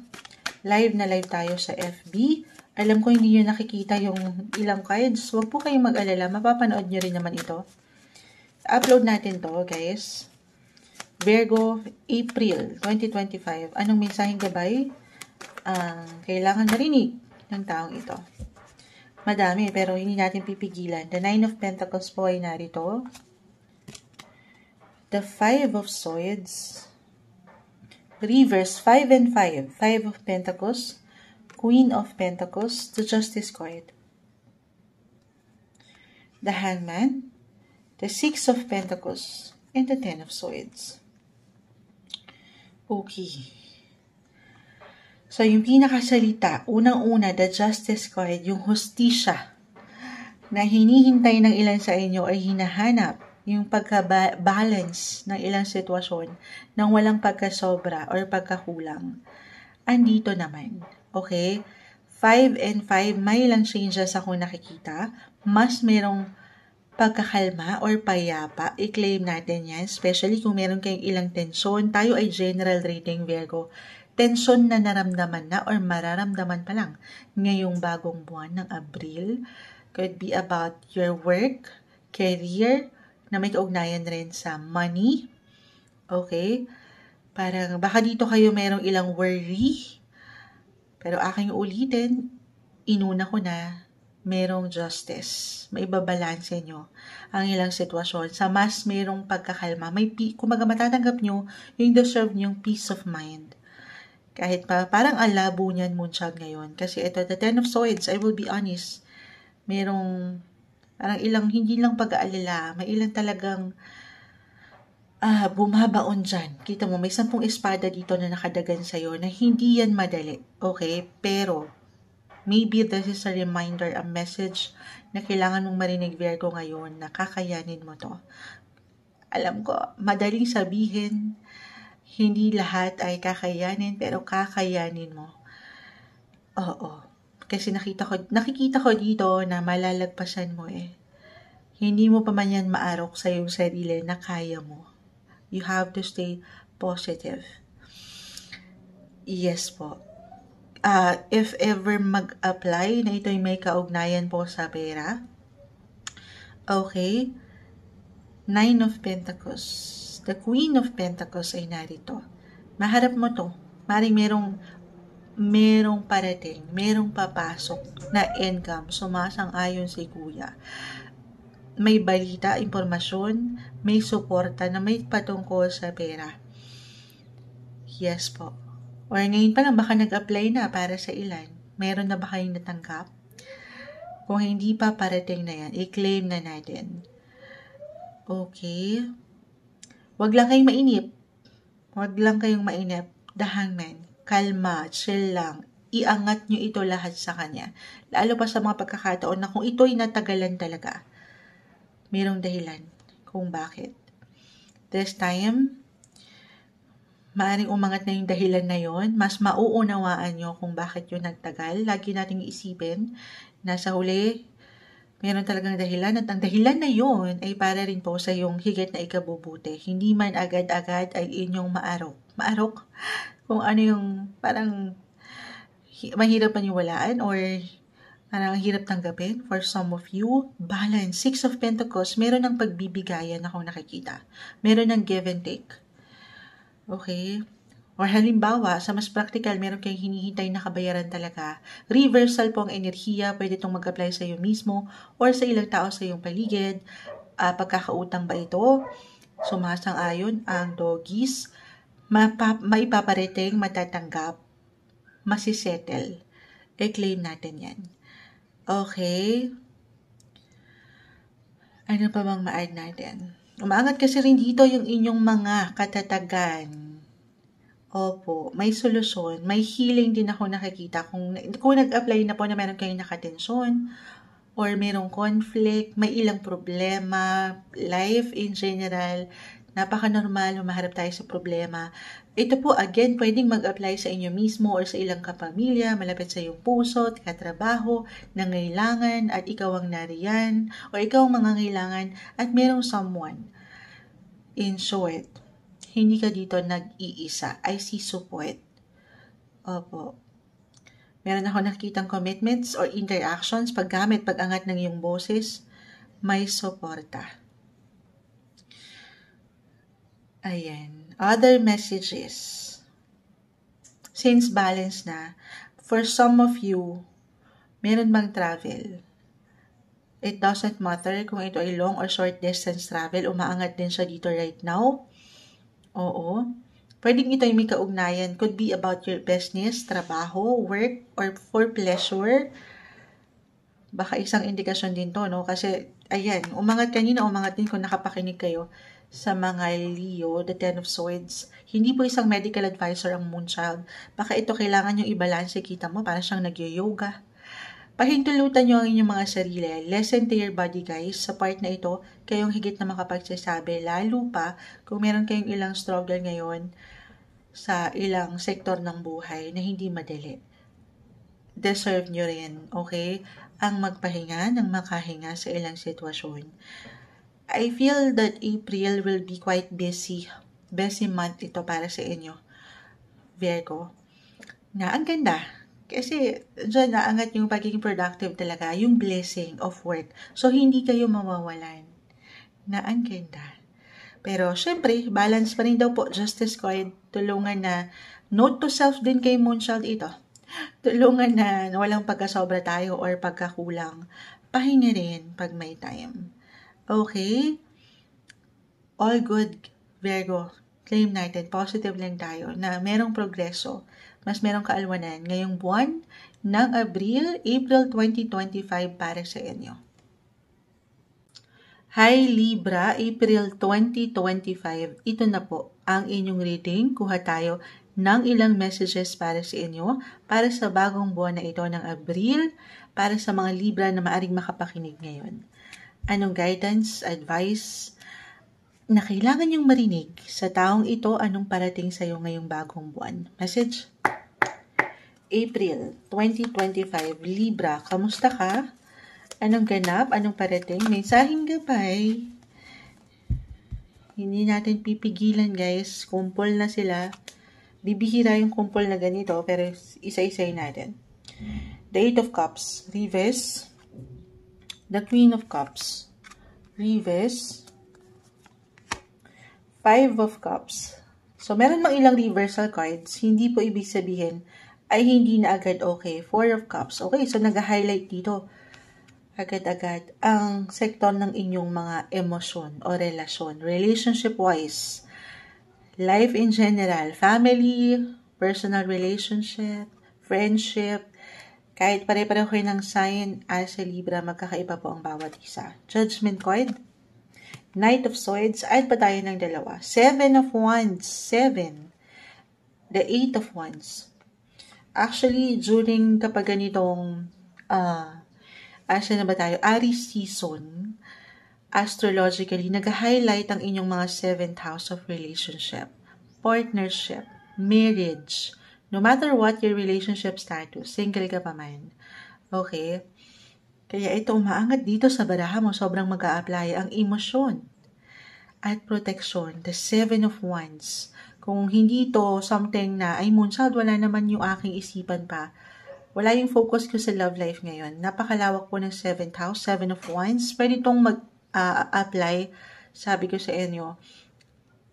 Live na live tayo sa FB. Alam ko hindi nyo nakikita yung ilang cards. Huwag po kayong mag-alala. Mapapanood nyo rin naman ito. Upload natin to, guys. Virgo, April 2025. Anong mensaheng gabay ang kailangan marinig ng taong ito? Madami, pero hindi natin pipigilan. The 9 of Pentacles po ay narito. The 5 of Swords. Reverse, 5 and 5. 5 of Pentacles. Queen of Pentacles. The Justice card. The Hangman. The 6 of Pentacles. And the 10 of Swords. Okay. So, yung pinakasalita, unang-una, the Justice card, yung hustisya na hinihintay ng ilan sa inyo ay hinahanap yung pagka-balance ng ilang sitwasyon nang walang pagkasobra or pagkakulang. Andito naman. Okay? 5 and 5, may ilang changes ako nakikita. Mas merong pagkakalma or payapa, i-claim natin yan, especially kung meron kayong ilang tensyon. Tayo ay general reading, Virgo. Tensyon na naramdaman na or mararamdaman pa lang ngayong bagong buwan ng Abril. Could be about your work, career, na may kaugnayan rin sa money. Okay? Parang baka dito kayo merong ilang worry. Pero aking ulitin, inuna ko na, merong justice. Maibabalanse nyo ang ilang sitwasyon sa mas merong pagkakalma. Kumbaga matatanggap nyo yung deserve nyong peace of mind. Kahit pa, parang alabo niyan Moonshot ngayon. Kasi ito, the 10 of Swords, I will be honest, merong parang ilang, hindi lang pag-aalala, may ilang talagang bumabaon dyan. Kita mo, may 10 espada dito na nakadagan sa'yo na hindi yan madali. Okay? Pero, maybe this is a reminder, a message na kailangan mong marinig, Virgo, ngayon na kakayanin mo to. Alam ko, madaling sabihin, hindi lahat ay kakayanin, pero kakayanin mo. Oo. Kasi nakikita ko dito na malalagpasan mo eh. Hindi mo pa man yan maarok sa iyong sarili na kaya mo. You have to stay positive. Yes po. If ever mag-apply na ito'y may kaugnayan po sa pera. Okay. 9 of Pentacles. The Queen of Pentacles ay narito. Maharap mo to. Maring merong parating, merong papasok na income, sumasang-ayon si kuya. May balita, impormasyon, may suporta na may patungkol sa pera. Yes po. Or ngayon pa lang, baka nag-apply na para sa ilan. Meron na ba kayong natanggap? Kung hindi pa, parating na yan. I-claim na natin. Okay. Wag lang kayong mainip. Wag lang kayong mainip. The Hangman. Kalma, chill lang. Iangat nyo ito lahat sa kanya. Lalo pa sa mga pagkakataon na kung ito'y natagalan talaga. Mayroong dahilan kung bakit. This time, maaring umangat na yung dahilan na yon. Mas mauunawaan nyo kung bakit yun nagtagal. Lagi nating isipin na sa huli, meron talagang dahilan at ang dahilan na yon ay para rin po sa yung higit na ikabubuti. Hindi man agad-agad ay inyong maarok. Maarok? Kung ano yung parang mahirap paniwalaan or parang hirap tanggapin for some of you. Balance. 6 of Pentacles, meron ng pagbibigayan akong nakikita. Meron ng give and take. Okay? Or halimbawa, sa mas practical, meron kayong hinihintay na kabayaran talaga. Reversal po ang enerhiya, pwede itong mag-apply sa iyo mismo or sa ilang tao sa iyong paligid. Pagkakautang ba ito? Sumasang-ayon ang doggies. Maipaparating, matatanggap, masisettle. I-claim natin yan. Okay. Ano pa bang ma-add natin? Umaangat kasi rin dito yung inyong mga katatagan. Opo, may solusyon. May healing din ako nakikita. Kung nag-apply na po na meron kayong nakatensyon or merong conflict, may ilang problema, life in general, napaka-normal, humaharap tayo sa problema. Ito po, again, pwedeng mag-apply sa inyo mismo or sa ilang kapamilya, malapit sa iyong puso, katrabaho, nangailangan, at ikaw ang nariyan, o ikaw ang mangangailangan, at merong someone. In short, hindi ka dito nag-iisa. I see support. Opo. Meron ako nakitang commitments or interactions, paggamit, pag-angat ng iyong boses, may suporta. Ayan. Other messages. Since balance na, for some of you, meron bang travel? It doesn't matter kung ito ay long or short distance travel. Umaangat din siya dito right now. Oo. Pwedeng ito ay may kaugnayan. Could be about your business, trabaho, work, or for pleasure. Baka isang indikasyon din to, no? Kasi, ayan, umangat kanina, umangat din kung nakapakinig kayo sa mga Leo, the Ten of Swords. Hindi po isang medical advisor ang Moonchild. Baka ito kailangan yung i-balance, kita mo, para siyang nag-yoga. Pahintulutan nyo ang inyong mga sarili. Listen to your body, guys. Sa part na ito, kayong higit na makapagsasabi. Lalo pa, kung meron kayong ilang struggle ngayon sa ilang sektor ng buhay na hindi madali. Deserve nyo rin, okay? Ang magpahinga ng makahinga sa ilang sitwasyon. I feel that April will be quite busy. Busy month ito para sa inyo, Virgo. Na ang ganda. Kasi dyan naangat yung pagiging productive talaga, yung blessing of work. So, hindi kayo mawawalan. Na ang ganda. Pero, syempre, balance pa rin daw po. Justice card, tulungan na, note to self din kay Moonchild ito. Tulungan na walang pagkasobra tayo or pagkakulang. Pahinga rin pag may time. Okay? All good, Virgo. Claim natin, positive lang tayo na merong progreso. Mas merong kaalwanan ngayong buwan ng April 2025 para sa inyo. Hi Libra, April 2025. Ito na po ang inyong reading. Kuha tayo ng ilang messages para sa inyo para sa bagong buwan na ito ng April para sa mga Libra na maaring makapakinig ngayon. Anong guidance, advice na kailangan niyong marinig sa taong ito? Anong parating sa iyo ngayong bagong buwan? Message? April 2025, Libra, kamusta ka? Anong ganap? Anong parating? Mensaheng gabay. Hindi natin pipigilan, guys. Kumpol na sila. Bibihira yung kumpol na ganito, pero isa-isay natin. The 8 of Cups, reverse. The Queen of Cups, reverse. 5 of Cups, So, meron mang ilang reversal cards, hindi po ibig sabihin ay hindi na agad okay. Four of Cups. Okay, so nag-highlight dito agad-agad ang sektor ng inyong mga emosyon o relasyon. Relationship-wise, life in general, family, personal relationship, friendship, kahit pare-pareho kayo ng sign as a Libra, magkakaiba po ang bawat isa. Judgment card, Knight of Swords, add pa tayo ng dalawa. Seven of Wands, 7. The Eight of Wands. Actually, during kapag ganitong, asa na ba tayo? Aries season, astrologically, nag-highlight ang inyong mga 7th house of relationship, partnership, marriage, no matter what your relationship status, single ka pa man. Okay? Kaya ito, umaangat dito sa baraha mo, sobrang mag-a-apply ang emosyon at protection, the 7 of Wands. Kung hindi to something na, ay Moonchild, wala naman yung aking isipan pa. Wala yung focus ko sa love life ngayon. Napakalawak po ng 7th house, 7 of Wands. Pwede itong mag-apply, sabi ko sa inyo,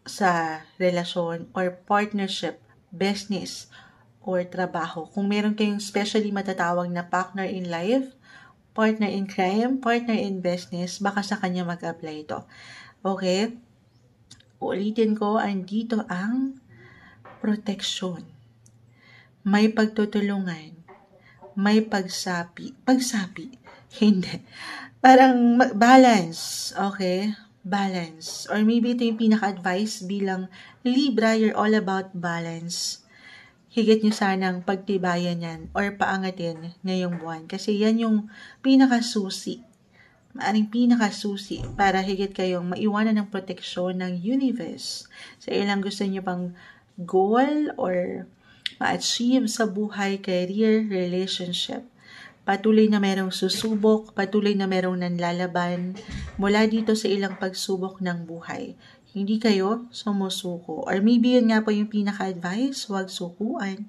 sa relasyon or partnership, business, or trabaho. Kung meron kayong specially matatawag na partner in life, partner in crime, partner in business, baka sa kanya mag-apply ito. Okay? Ulitin ko, andito ang protection. May pagtutulungan. May pagsapi. Pagsapi. Hindi. Parang balance. Okay? Balance. Or maybe ito yung pinaka-advice bilang Libra, you're all about balance. Higit nyo sanang pagtibayan yan or paangatin ngayong buwan. Kasi yan yung pinakasusi. Maaring pinakasusi para higit kayong maiwanan ng proteksyon ng universe. Sa ilang gusto nyo pang goal or ma-achieve sa buhay, career, relationship. Patuloy na merong susubok, patuloy na merong nanlalaban mula dito sa ilang pagsubok ng buhay. Hindi kayo sumusuko. Or maybe yun nga po yung pinaka-advice, huwag sukuan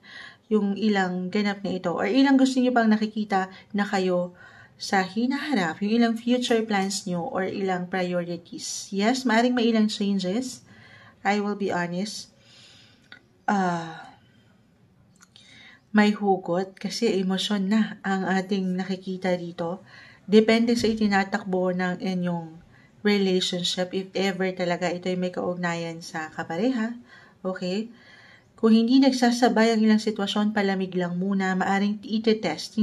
yung ilang ganap na ito. Or ilang gusto niyo pang nakikita na kayo sa hinaharap, yung ilang future plans nyo or ilang priorities. Yes, maaring may ilang changes. I will be honest. May hugot kasi emosyon na ang ating nakikita dito. Depende sa itinatakbo ng inyong relationship, if ever talaga ito ay may kaugnayan sa kapareha, okay? Kung hindi nagsasabay ang ilang sitwasyon, palamig lang muna, maaring tinitest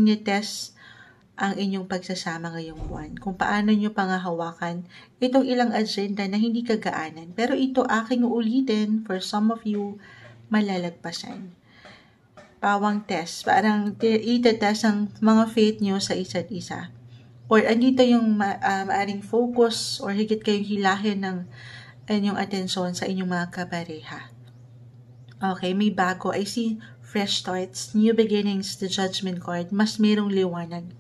ang inyong pagsasama ngayong buwan. Kung paano nyo pangahawakan itong ilang agenda na hindi kagaanan. Pero ito aking uulitin, for some of you, malalagpasan. Pawang test, parang itetest ang mga faith nyo sa isa't isa. Or andito yung maaring focus or higit kayong hilahin ng inyong atensyon sa inyong mga kapareha. Okay, may bago. I see fresh starts, new beginnings, the judgment card. Mas merong liwanag.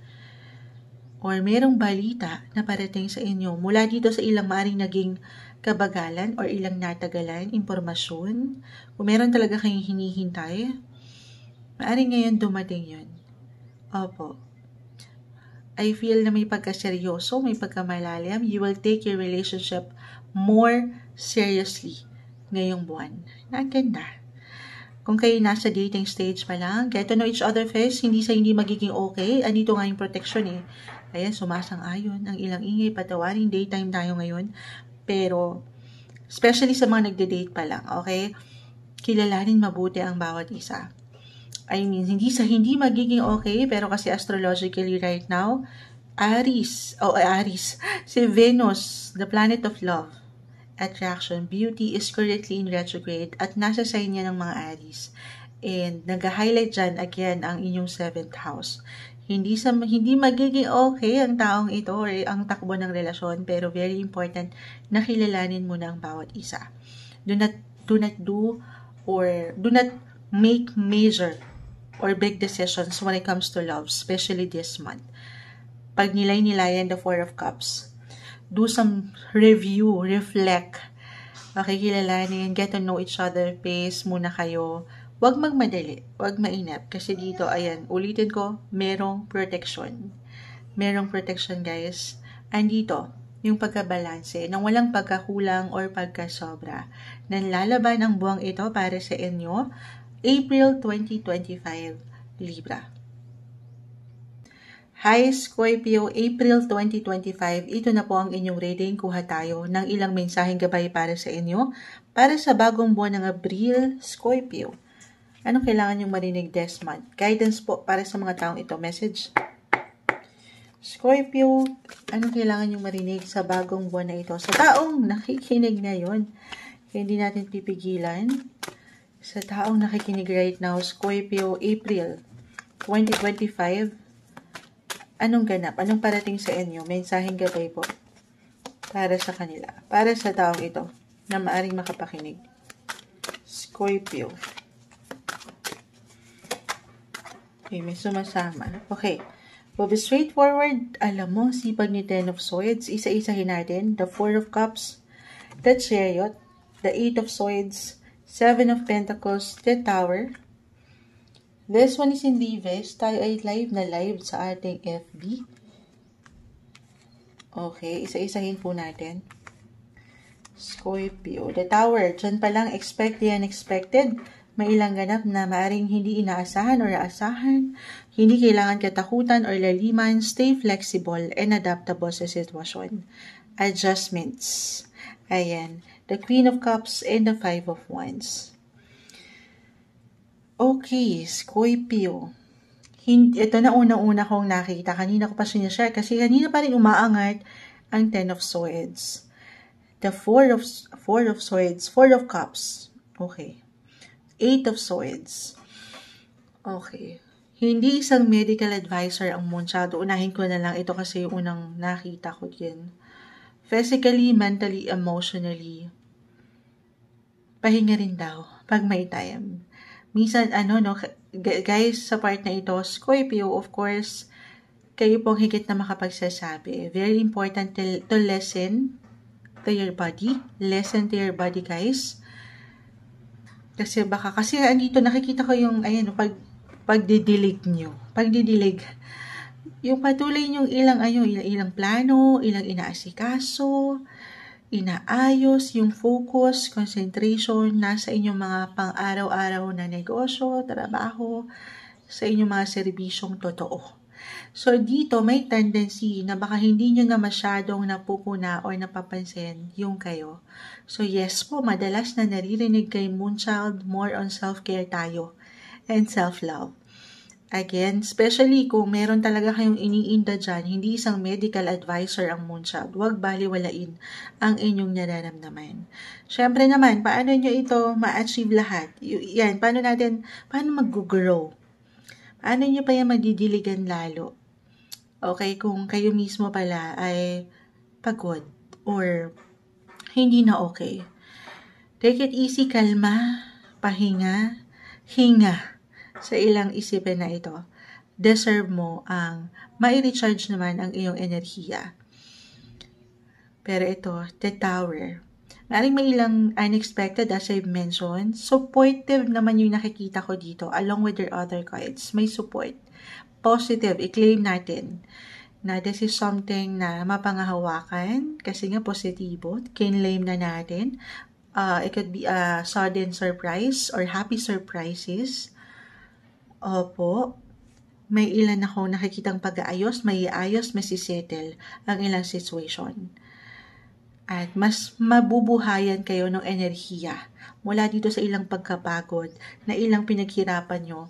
Or merong balita na parating sa inyo mula dito sa ilang maaring naging kabagalan or ilang natagalan, impormasyon. Kung meron talaga kayong hinihintay, maaring ngayon dumating yun. Opo. I feel na may pagkaseryoso, may pagkamalalim. You will take your relationship more seriously ngayong buwan. Naganda. Kung kayo nasa dating stage pa lang, get to know each other first, hindi magiging okay. Andito nga yung protection eh. Ayan, sumasang-ayon. Ang ilang ingay, patawarin, daytime tayo ngayon. Pero, especially sa mga nagde-date pa lang, okay? Kilalanin mabuti ang bawat isa. I mean, hindi magiging okay, pero kasi astrologically right now, Aries, si Venus, the planet of love, attraction, beauty is currently in retrograde at nasa sign niya ng mga Aries. And nag-highlight dyan again ang inyong 7th house. Hindi magiging okay ang taong ito or ang takbo ng relasyon, pero very important na kilalanin mo na ang bawat isa. Do not make major or big decisions when it comes to love, especially this month. Pag nilay-nilayan the 4 of Cups, do some review, reflect, makikilalanin, get to know each other, pace muna kayo. Huwag magmadali, huwag mainap, kasi dito, ayan, ulitin ko, merong protection. Merong protection, guys. Andito, yung pagkabalanse, nang walang pagkakulang or pagkasobra. Nanlalaban ang buwang ito para sa inyo, April 2025, Libra. Hi Scorpio, April 2025, ito na po ang inyong reading. Kuha tayo ng ilang mensaheng gabay para sa inyo, para sa bagong buwan ng Abril, Scorpio. Anong kailangan nyong marinig this month? Guidance po para sa mga taong ito. Message. Scorpio, anong kailangan nyong marinig sa bagong buwan na ito? Sa taong nakikinig ngayon, hindi natin pipigilan. Sa taong nakikinig right now, Scorpio, April 2025, anong ganap? Anong parating sa inyo? Mensaheng gabay po para sa kanila. Para sa taong ito na maaring makapakinig. Scorpio. Okay, may sumasama. Okay. We'll be straightforward. Alam mo, sipag ni Ten of Swords. Isa-isahin natin. The Four of Cups. The Chariot. The Eight of Swords. Seven of Pentacles. The Tower. This one is in Vives. Tayo ay live na live sa ating FB. Okay, isa-isahin po natin. Scorpio. The Tower. Diyan pa lang, expect the unexpected. May ilang ganap na maaring hindi inaasahan or aasahan. Hindi kailangan katakutan or laliman. Stay flexible and adaptable sa sitwasyon. Adjustments. Ayan. The Queen of Cups and the Five of Wands. Okay, Scorpio. Ito na unang-una kong nakita. Kanina ko pa sinashare kasi kanina pa rin umaangat ang Ten of Swords. The Four of Swords. Four of Cups. Okay. Eight of Swords. Okay. Hindi isang medical advisor ang Moon Child. Unahin ko na lang ito kasi yung unang nakita ko din. Physically, mentally, emotionally. Pahinga rin daw pag may time. Minsan, guys, sa part na ito, Scorpio, of course, kayo pong higit na makapagsasabi. Very important to listen to your body. Listen to your body, guys. Kasi andito nakikita ko yung, pagdidilig nyo. Pagdidilig. Yung patuloy nyong ilang plano, ilang inaasikaso, inaayos, yung focus, concentration, nasa inyong mga pang-araw-araw na negosyo, trabaho, sa inyong mga serbisyong totoo. So, dito may tendency na baka hindi nyo na masyadong napupuna or napapansin yung kayo. So, yes po, madalas na naririnig kay Moonchild, more on self-care tayo and self-love. Again, especially kung meron talaga kayong iniinda dyan, hindi isang medical advisor ang Moonchild. Huwag baliwalain ang inyong nararamdaman. Siyempre naman, paano nyo ito ma-achieve lahat? Yan, paano mag-grow? Paano nyo pa yan madidiligan lalo? Okay, kung kayo mismo pala ay pagod or hindi na okay. Take it easy, kalma, pahinga, hinga. Sa ilang isipin na ito, deserve mo ang mai-recharge naman ang iyong enerhiya. Pero ito, the Tower. Maring may ilang unexpected, as I've mentioned. Supportive naman yung nakikita ko dito, along with your other cards. May support. Positive, i-claim natin na this is something na mapangahawakan kasi nga positibo. Kinlaim na natin. It could be a sudden surprise or happy surprises. Opo, may ilan akong nakikitang pag-aayos, may sisettle ang ilang situation. At mas mabubuhayan kayo ng enerhiya mula dito sa ilang pagkapagod na ilang pinaghirapan nyo,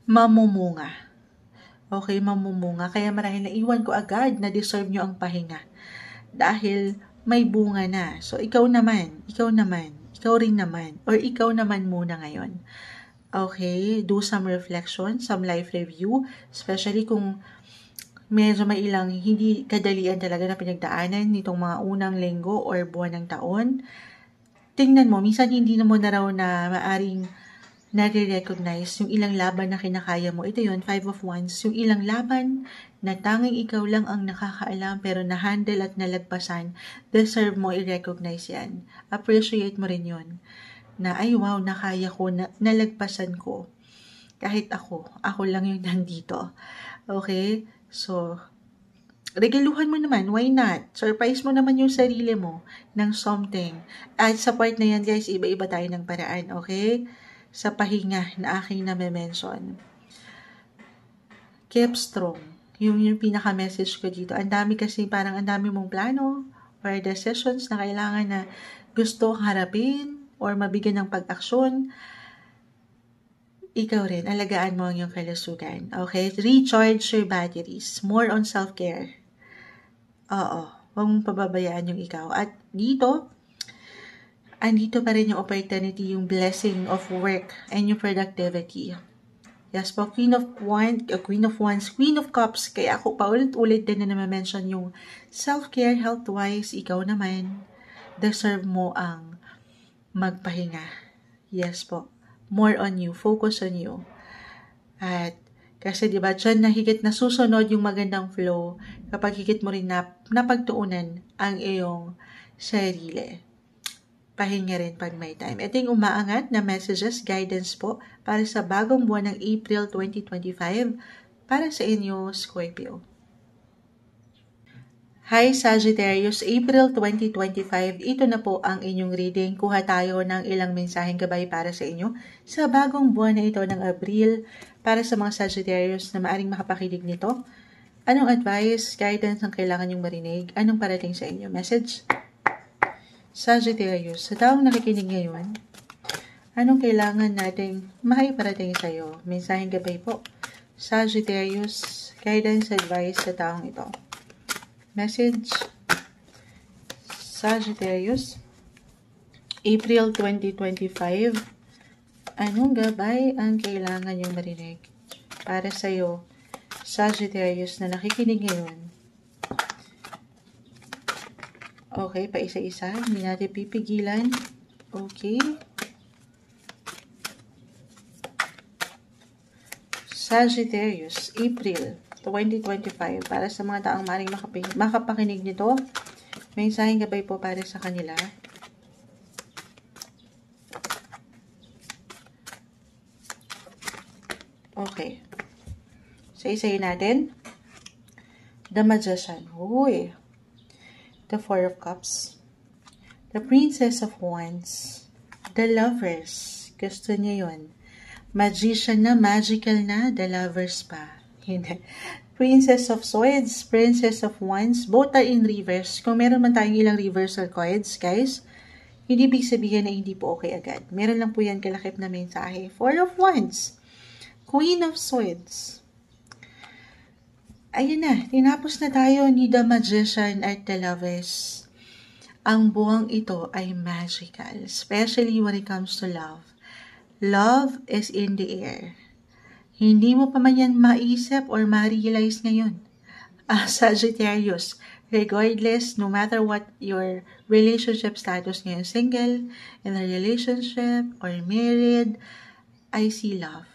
mamumunga. Okay, mamumunga. Kaya marahil naiwan ko agad na deserve nyo ang pahinga. Dahil may bunga na. So, ikaw rin naman, or ikaw naman muna ngayon. Okay, do some reflection, some life review, especially kung medyo may ilang hindi kadalian talaga na pinagdaanan nitong mga unang linggo or buwan ng taon. Tingnan mo, minsan hindi mo na raw na maaring nare-recognize yung ilang laban na kinakaya mo. Ito yun, Five of Wands, yung ilang laban na tanging ikaw lang ang nakakaalam pero na-handle at nalagpasan, deserve mo i-recognize yan. Appreciate mo rin yun. Na ay wow, nakaya ko, nalagpasan ko. Kahit ako lang yung nandito. Okay? So, regaluhan mo naman, why not? Surprise mo naman yung sarili mo ng something. At sa part na yan, guys, iba-iba tayo ng paraan, okay? Sa pahinga na aking na-mention. Keep strong. Yung pinaka-message ko dito. Ang dami kasi, parang ang dami mong plano or decisions na kailangan na gusto harapin or mabigyan ng pag-aksyon. Ikaw rin, alagaan mo ang iyong kalusugan. Okay? Recharge your batteries. More on self-care. Oo. Huwag mong pababayaan yung ikaw. At dito, andito pa rin yung opportunity, yung blessing of work and yung productivity. Yes po, Queen of Wands, Queen of Cups. Kaya ako paulit-ulit din na mention yung self-care, health-wise, ikaw naman, deserve mo ang magpahinga. Yes po. More on you. Focus on you. At kasi diba, dyan na higit na susunod yung magandang flow kapag higit mo rin napagtuunan ang iyong sarili. Pahinga rin pag may time. Ito yung umaangat na messages, guidance po para sa bagong buwan ng April 2025 para sa inyo, Scorpio. Hi Sagittarius, April 2025, ito na po ang inyong reading. Kuha tayo ng ilang mensaheng gabay para sa inyo sa bagong buwan na ito ng Abril para sa mga Sagittarius na maaring makapakinig nito. Anong advice, guidance ang kailangan yung marinig? Anong parating sa inyo? Message? Sagittarius, sa taong nakikinig ngayon, anong kailangan nating maiparating sa iyo? Mensaheng gabay po. Sagittarius, guidance, advice sa taong ito. Message, Sagittarius, April 2025, anong gabay ang kailangan yung marinig para sa iyo, Sagittarius na nakikinig ngayon? Okay, pa isa-isa, hindi natin pipigilan. Okay. Sagittarius, April 2025, para sa mga taong maaaring makapakinig nito, may mensaheng gabay po para sa kanila. Okay. So, isayin natin. The Magician. Uy. The Four of Cups. The Princess of Wands. The Lovers. Gusto niya yun. Magician na, magical na, the Lovers pa. Hindi. Princess of Swords, Princess of Wands, both are in reverse. Kung meron man tayong ilang reversal cards, guys, hindi ibig sabihin na hindi po okay agad. Meron lang po yan kalakip na mensahe. Four of Wands, Queen of Swords. Ayun na, tinapos na tayo ni The Magician at The Lovers. Ang buwang ito ay magical, especially when it comes to love. Love is in the air. Hindi mo pa man yan maisip or ma-realize ngayon. Sagittarius, regardless, no matter what your relationship status ngayon, single, in a relationship, or married, I see love.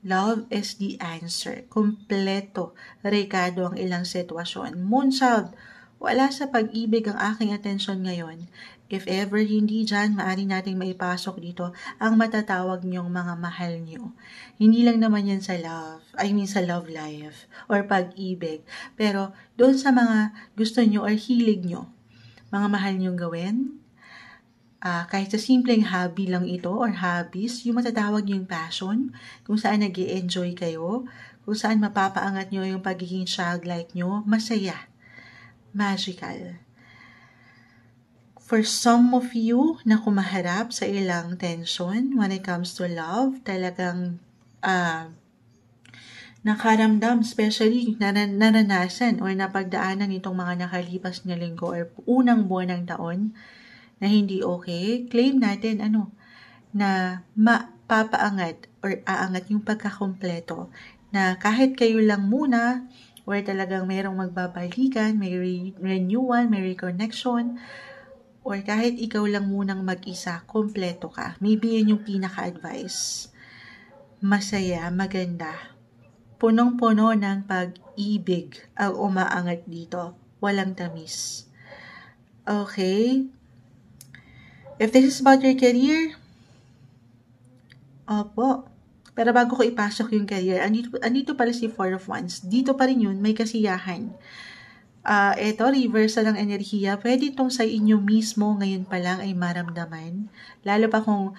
Love is the answer. Kompleto, rekado ang ilang sitwasyon. Moonchild, wala sa pag-ibig ang aking atensyon ngayon. If ever hindi dyan, maaari nating maipasok dito ang matatawag niyong mga mahal niyo. Hindi lang naman yan sa love, sa love life or pag-ibig. Pero doon sa mga gusto niyo or hilig niyo, mga mahal niyong gawin, kahit sa simpleng hobby lang ito or hobbies, yung matatawag yung passion, kung saan nag-i-enjoy kayo, kung saan mapapaangat nyo yung pagiging childlike nyo, masaya, magical. For some of you na kumaharap sa ilang tension when it comes to love, talagang nakaramdam, especially naranasan or napagdaanan itong mga nakalipas na linggo or unang buwan ng taon na hindi okay, claim natin na mapapaangat or aangat yung pagkakompleto na kahit kayo lang muna or talagang mayroong magbabalikan, may renewal, may reconnection, or kahit ikaw lang munang mag-isa, kompleto ka. Maybe yun yung pinaka-advice. Masaya, maganda. Punong-puno ng pag-ibig ang umaangat dito. Walang tamis. Okay? If this is about your career, opo. Pero bago ko ipasok yung career, andito pala si Four of Wands. Dito pa rin yun, may kasiyahan. Ito, reversal ng enerhiya. Pwede itong sa inyo mismo ngayon pa lang ay maramdaman. Lalo pa kung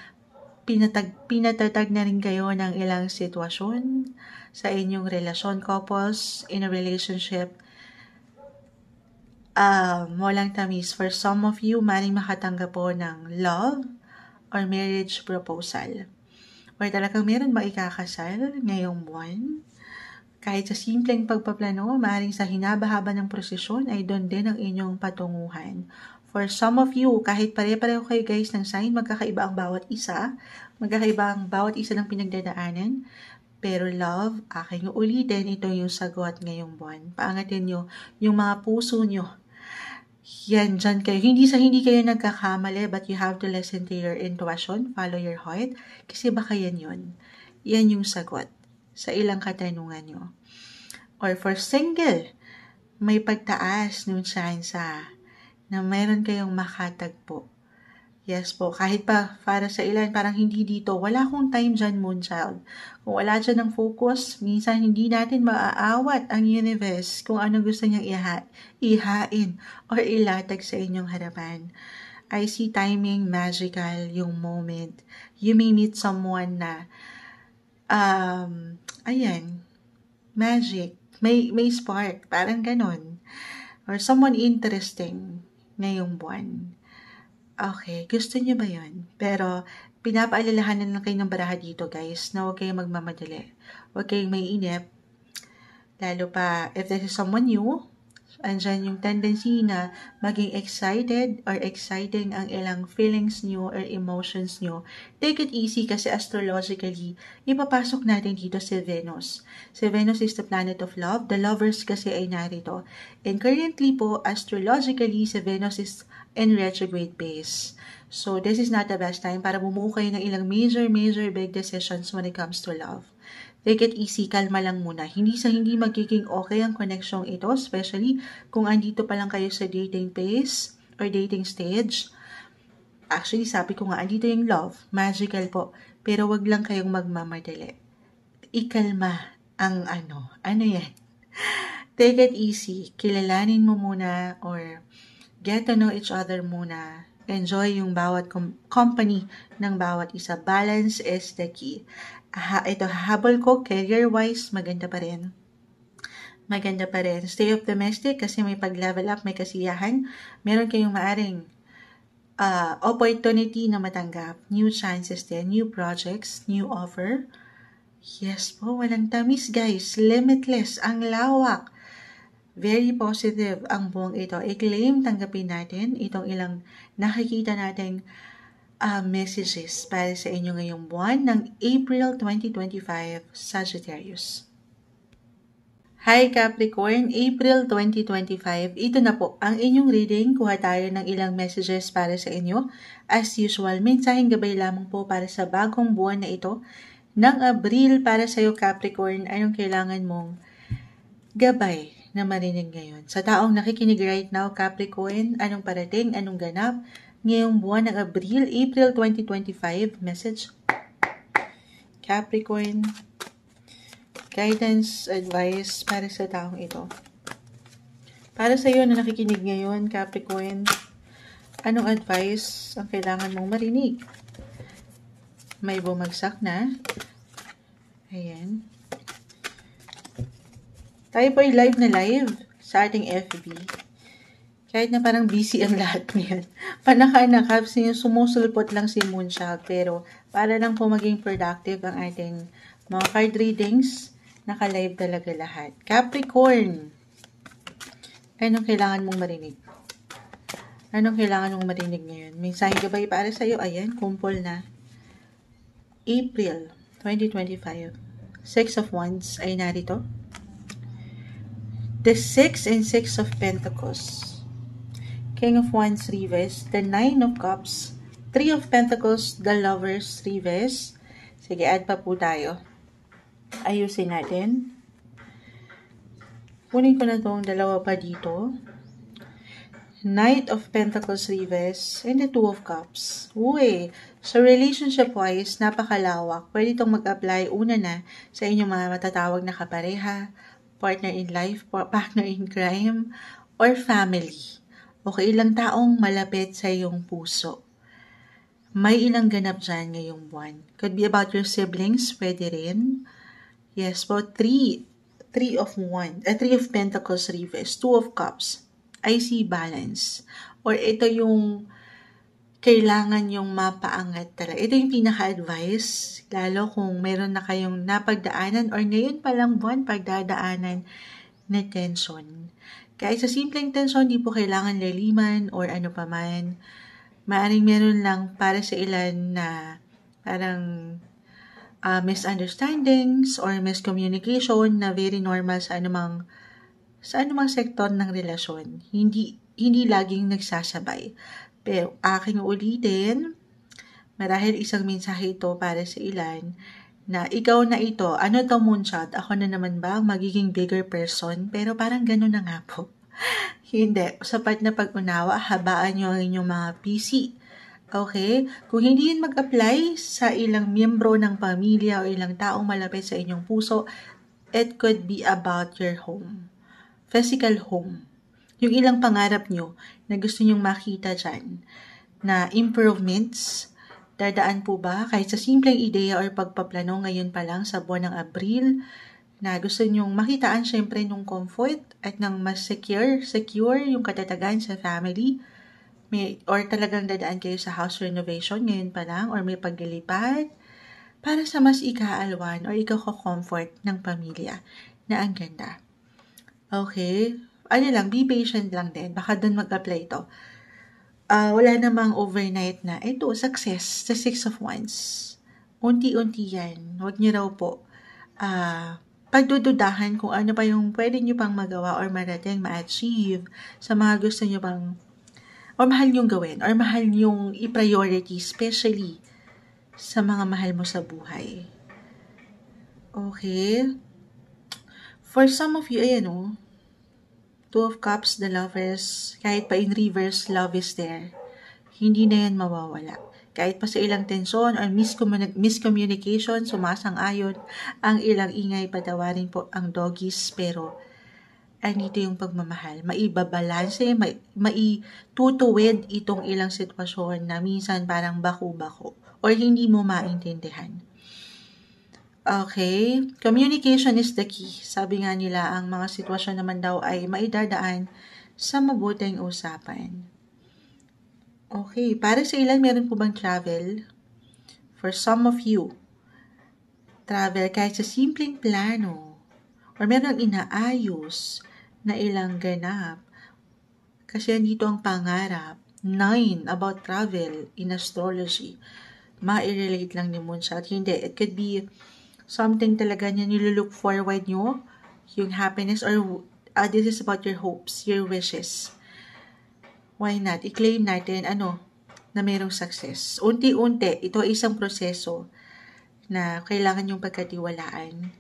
pinatatag na rin kayo ng ilang sitwasyon sa inyong relasyon, couples, in a relationship. Walang tamis. For some of you, maring makatanggap po ng love or marriage proposal. Or talagang meron ba ikakasal ngayong buwan? Kahit sa simpleng pagpaplano, maaaring sa hinaba-haba ng prosesyon ay doon din ang inyong patunguhan. For some of you, kahit pare-pareho kayo guys ng sign, magkakaiba ang bawat isa. Magkakaiba ang bawat isa ng pinagdadaanan. Pero love, aking ulitin, ito yung sagot ngayong buwan. Paangatin nyo yung mga puso nyo. Yan, dyan kayo. Hindi kayo nagkakamali, but you have to listen to your intuition, follow your heart. Kasi baka yan yun. Yan yung sagot sa ilang katanungan nyo. Or for single, may pagtaas ng tsansa na mayroon kayong makatagpo. Yes po, kahit pa para sa ilan, parang hindi dito, wala akong time dyan, Moonchild. Kung wala dyan ng focus, minsan hindi natin maaawat ang universe kung anong gusto niyang ihain or ilatag sa inyong harapan. I see timing, magical, yung moment. You may meet someone na magic, may spark, parang ganon. Or someone interesting ngayong buwan. Okay, gusto niyo ba yun? Pero, pinapaalalahanan lang kayo ng baraha dito guys, na huwag kayong magmamadali. Huwag kayong mainip. Lalo pa, if this is someone new, andyan yung tendency na maging excited or exciting ang ilang feelings nyo or emotions nyo. Take it easy kasi astrologically, ipapasok natin dito si Venus. Si Venus is the planet of love. The lovers kasi ay narito. And currently po, astrologically, si Venus is in retrograde phase. So, this is not the best time para bumuo kayo ng ilang major big decisions when it comes to love. Take it easy, kalma lang muna. Hindi magiging okay ang connection ito, especially kung andito pa lang kayo sa dating phase or dating stage. Actually, sabi ko nga, andito yung love, magical po. Pero wag lang kayong magmamadali. Ikalma ang ano yan. Take it easy, kilalanin mo muna or get to know each other muna. Enjoy yung bawat company ng bawat isa. Balance is the key. Ito, habol ko, career-wise, maganda pa rin. Stay optimistic kasi may pag-level up, may kasiyahan. Meron kayong maaring opportunity na matanggap. New chances din, new projects, new offer. Yes po, walang tamis guys. Limitless, ang lawak. Very positive ang buong ito. I-claim, tanggapin natin itong ilang nakikita nating messages para sa inyo ngayong buwan ng April 2025, Sagittarius. Hi Capricorn, April 2025. Ito na po ang inyong reading. Kuha tayo ng ilang messages para sa inyo. As usual, mensaheng gabay lamang po para sa bagong buwan na ito ng Abril para sa iyo Capricorn. Anong kailangan mong gabay na marinig ngayon? Sa taong nakikinig right now Capricorn, anong parating, anong ganap ngayong buwan ng April 2025, message. Capricorn, guidance, advice para sa taong ito. Para sa iyo na nakikinig ngayon, Capricorn, anong advice ang kailangan mong marinig? May bumagsak na. Ayan. Tayo po ay live sa ating FB. Kahit na parang busy ang lahat ngayon. Panaka-nakap, sumusulpot lang si Moonchild. Pero para lang po maging productive ang ating mga card readings, naka-live talaga lahat. Capricorn, anong kailangan mong marinig? Anong kailangan mong marinig ngayon? May sign gabay para sa'yo. Ayan, kumpol na. April 2025. Six of Wands ay narito. The 6 and 6 of Pentacles. King of Wands reverse, the 9 of Cups, 3 of Pentacles, the Lovers reverse. Sige, add pa po tayo. Ayusin natin. Kunin ko na itong dalawa pa dito. Knight of Pentacles reverse, and the 2 of Cups. Uy, so relationship-wise, napakalawak. Pwede itong mag-apply una na sa inyong mga matatawag na kapareha, partner in life, partner in crime, or family. Okay, ilang taong malapit sa iyong puso. May ilang ganap dyan ngayong buwan. Could be about your siblings, pwede rin. Yes, about three of three of pentacles reverse, two of cups. I see balance. Or ito yung kailangan yung mapaangat talaga. Ito yung pinaka-advice, lalo kung meron na kayong napagdaanan or ngayon palang buwan pagdadaanan na tension. Kahit sa simpleng tension, di po kailangan laliman or ano pa man. Maaring meron lang para sa ilan na parang misunderstandings or miscommunication na very normal sa anumang sektor ng relasyon. Hindi laging nagsasabay. Pero aking ulitin, marahil isang mensahe ito para sa ilan na ikaw na ito, ano to moonshot, ako na naman ba ang magiging bigger person? Pero parang gano'n na nga po. Hindi, sapat na pag-unawa, habaan nyo ang inyong mga PC. Okay? Kung hindi yun mag-apply sa ilang miyembro ng pamilya o ilang taong malapit sa inyong puso, it could be about your home. Physical home. Yung ilang pangarap nyo na gusto nyong makita dyan, na improvements, dadaan po ba kahit sa simpleng ideya or pagpaplano ngayon pa lang sa buwan ng Abril, na gusto nyong makitaan syempre ng comfort at ng mas secure yung katatagan sa family, or talagang dadaan kayo sa house renovation ngayon pa lang or may paglilipat para sa mas ikaalwan or ikaw-comfort ng pamilya na ang ganda. Okay? Ano lang, be patient lang din. Baka doon mag-apply ito. Wala namang overnight na. Ito, success. The 6 of Wands. Unti-unti yan. Huwag niyo raw po pagdududahan kung ano pa yung pwede nyo pang magawa or marating ma-achieve sa mga gusto nyo pang or mahal nyong gawin or mahal nyong i-priority, especially sa mga mahal mo sa buhay. Okay? For some of you, ayan o, Two of Cups, the Lovers, kahit pa in reverse, love is there. Hindi na yan mawawala. Kahit pa sa ilang tensyon or miscommunication, sumasang-ayon ang ilang ingay, patawarin po ang doggies, pero andito yung pagmamahal. Maibabalanse, maitutuwid itong ilang sitwasyon na minsan parang bako-bako or hindi mo maintindihan. Okay, communication is the key. Sabi nga nila, ang mga sitwasyon naman daw ay maidadaan sa mabuting usapan. Okay, para sa ilan, meron po bang travel? For some of you, travel kahit sa simpleng plano or meron inaayos na ilang ganap. Kasi andito ang pangarap. 9 about travel in astrology. Ma-relate lang ni Moonshot. Hindi, it could be something talaga niya nilulook forward nyo, yung happiness, or this is about your hopes, your wishes. Why not? I-claim natin, na mayroong success. Unti-unti, ito ay isang proseso na kailangan yung pagkatiwalaan.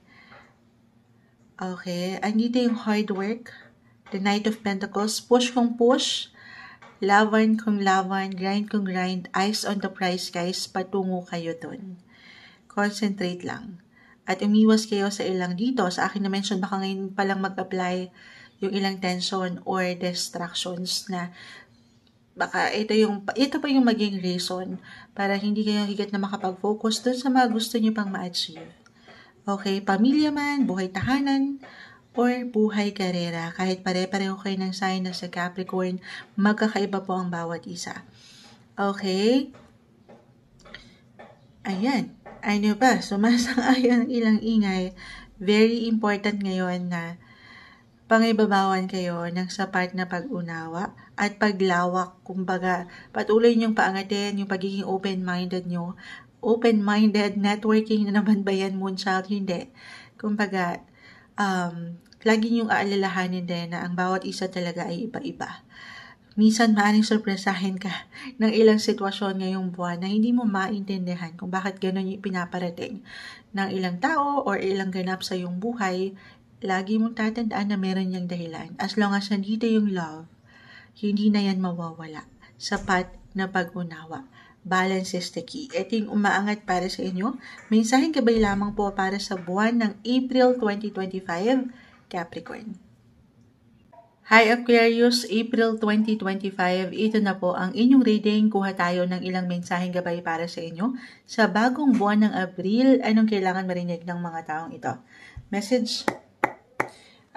Okay, andito yung hard work, the Knight of Pentacles, push kung push, laban kung laban, grind kung grind, eyes on the prize guys, patungo kayo dun. Concentrate lang. At umiwas kayo sa ilang dito, sa akin na-mention, baka ngayon palang mag-apply yung ilang tension or distractions na baka ito pa yung maging reason para hindi kayo higit na makapag-focus dun sa mga gusto nyo pang ma-achieve. Okay, pamilya man, buhay tahanan, or buhay karera. Kahit pare-pareho kayo ng sign na sa Capricorn, magkakaiba po ang bawat isa. Okay? Ayan. Ano ba? Sumasang-ayon ang ilang ingay. Very important ngayon na pangibabawan kayo ng sapat na pag-unawa at paglawak. Kumbaga, patuloy niyong paangatin yung pagiging open-minded nyo. Open-minded, networking na naman ba yan, Moonchild? Hindi. Kumbaga, lagi niyong aalalahanin din na ang bawat isa talaga ay iba-iba. Minsan maaaring sorpresahin ka ng ilang sitwasyon ngayong buwan na hindi mo maintindihan kung bakit gano'n yung pinaparating ng ilang tao or ilang ganap sa iyong buhay. Lagi mong tatandaan na meron niyang dahilan. As long as nandito yung love, hindi na yan mawawala. Sapat na pag-unawa. Balance is the key. Ito yung umaangat para sa inyo. Mensaheng gabay lamang po para sa buwan ng April 2025, Capricorn. Hi Aquarius, April 2025, ito na po ang inyong reading. Kuha tayo ng ilang mensaheng gabay para sa inyo. Sa bagong buwan ng Abril, anong kailangan marinig ng mga taong ito? Message,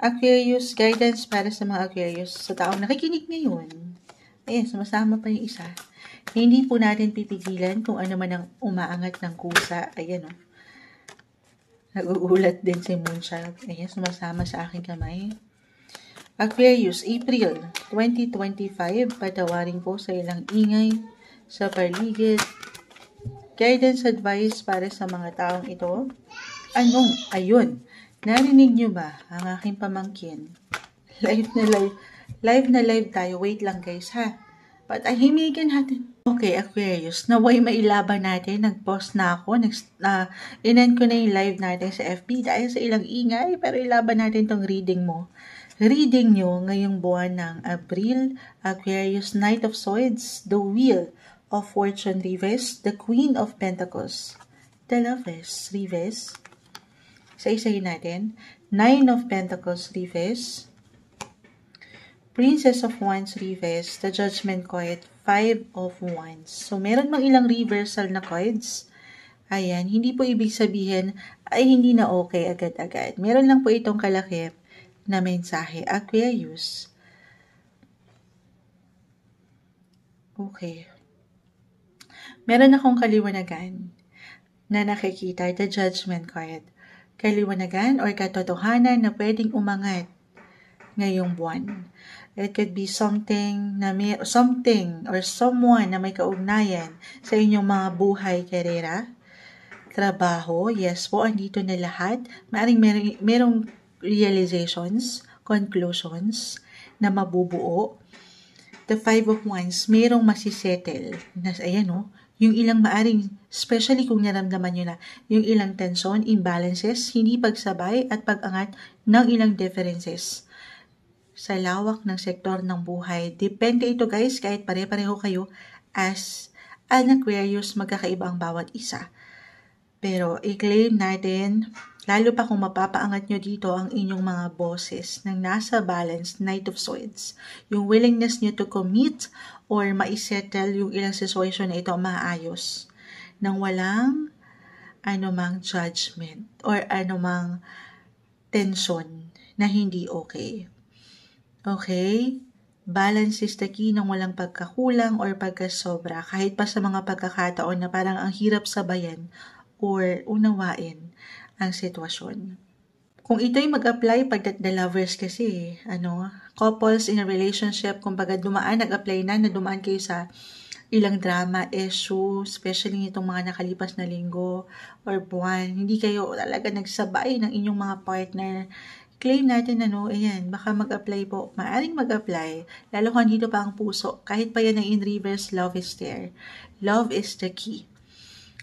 Aquarius, guidance para sa mga Aquarius. Sa taong nakikinig ngayon, ayan, sumasama pa yung isa. Hindi po natin pipigilan kung ano man ang umaangat ng kusa. Ayan o. Nagugulat din si Moonchild. Ayan, sumasama sa aking kamay. Aquarius, April 2025, patawarin po sa ilang ingay sa paligid. Guidance advice para sa mga taong ito. Ayun, narinig nyo ba ang aking pamangkin? Live na live tayo. Wait lang guys ha. Patahimikin natin. Okay, Aquarius, naway mailaban natin. Nag-post na ako. In-end ko na yung live natin sa FB dahil sa ilang ingay. Pero ilaban natin tong reading mo. Reading nyo ngayong buwan ng Abril, Aquarius, Knight of Swords, the Wheel of Fortune reverse, the Queen of Pentacles, the Lovers reverse. Isa-isahin natin. Nine of Pentacles reverse, Princess of Wands reverse, the Judgment card, Five of Wands. So, meron mang ilang reversal na cards. Ayan, hindi po ibig sabihin ay hindi na okay agad-agad. Meron lang po itong kalakip na mensahe. Aquarius. Okay. Meron akong kaliwanagan na nakikita, the Judgment card. Kaliwanagan or katotohanan na pwedeng umangat ngayong buwan. It could be something or someone na may kaugnayan sa inyong mga buhay, karera, trabaho. Yes po, andito na lahat. Merong realizations, conclusions na mabubuo. The Five of Wands, merong masisettle. Ayan o, yung ilang maaring, especially kung naramdaman nyo na, yung ilang tension, imbalances, hindi pagsabay at pag-angat ng ilang differences sa lawak ng sektor ng buhay. Depende ito guys, kahit pare-pareho kayo as an Aquarius, magkakaiba ang bawat isa. Pero i-claim natin, lalo pa kung mapapaangat nyo dito ang inyong mga bosses ng nasa balance, Knight of Swords. Yung willingness nyo to commit or maisettle yung ilang situation na ito maayos nang walang anumang judgment or anumang tension na hindi okay. Okay? Balance is the key ng walang pagkakulang or pagkasobra kahit pa sa mga pagkakataon na parang ang hirap sabayan or unawain ang sitwasyon. Kung ito'y mag-apply pag the lovers kasi, couples in a relationship, kumbaga nag-apply na dumaan kayo sa ilang drama, issue, especially itong mga nakalipas na linggo or buwan, hindi kayo talaga nagsabay ng inyong mga partner. Claim natin ayan, baka mag-apply po. Maaring mag-apply, lalo kung dito pa ang puso. Kahit pa yan ay in reverse, love is there. Love is the key.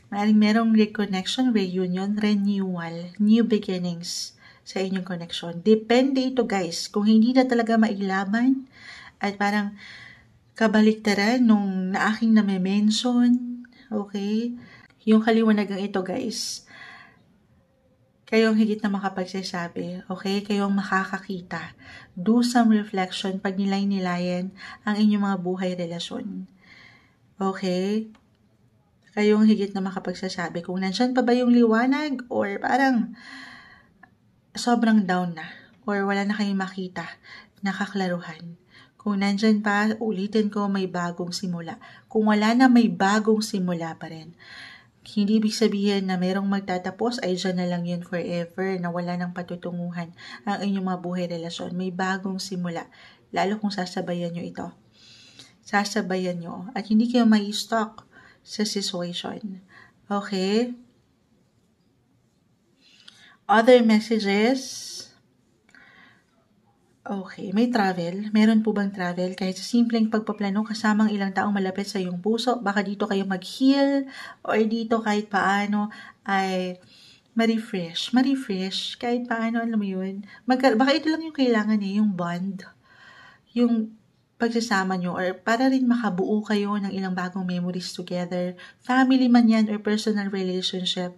Maaring merong reconnection, reunion, renewal, new beginnings sa inyong connection. Depende ito guys. Kung hindi na talaga mailaban at parang kabaliktaran nung na aking name-mention, okay? Yung kaliwanagang ito guys, kayong higit na makapagsasabi, okay? Kayong makakakita. Do some reflection pag nilay-nilayan ang inyong mga buhay relasyon. Okay? Kayong higit na makapagsasabi kung nandyan pa ba yung liwanag or parang sobrang down na or wala na kayong makita, nakaklaruhan. Kung nandyan pa, ulitin ko, may bagong simula. Kung wala na, may bagong simula pa rin. Hindi ibig sabihin na merong magtatapos ay dyan na lang yun forever, na wala nang patutunguhan ang inyong mga buhay relasyon. May bagong simula, lalo kung sasabayan nyo ito. Sasabayan nyo at hindi kayo may stuck sa situation. Okay? Other messages. Okay, may travel. Meron po bang travel? Kahit sa simpleng pagpaplano kasamang ilang taong malapit sa iyong puso, baka dito kayo mag-heal or dito kahit paano ay ma-refresh. Kahit paano, alam mo yun. Baka ito lang yung kailangan yung bond. Yung pagsasama nyo or para rin makabuo kayo ng ilang bagong memories together. Family man yan or personal relationship.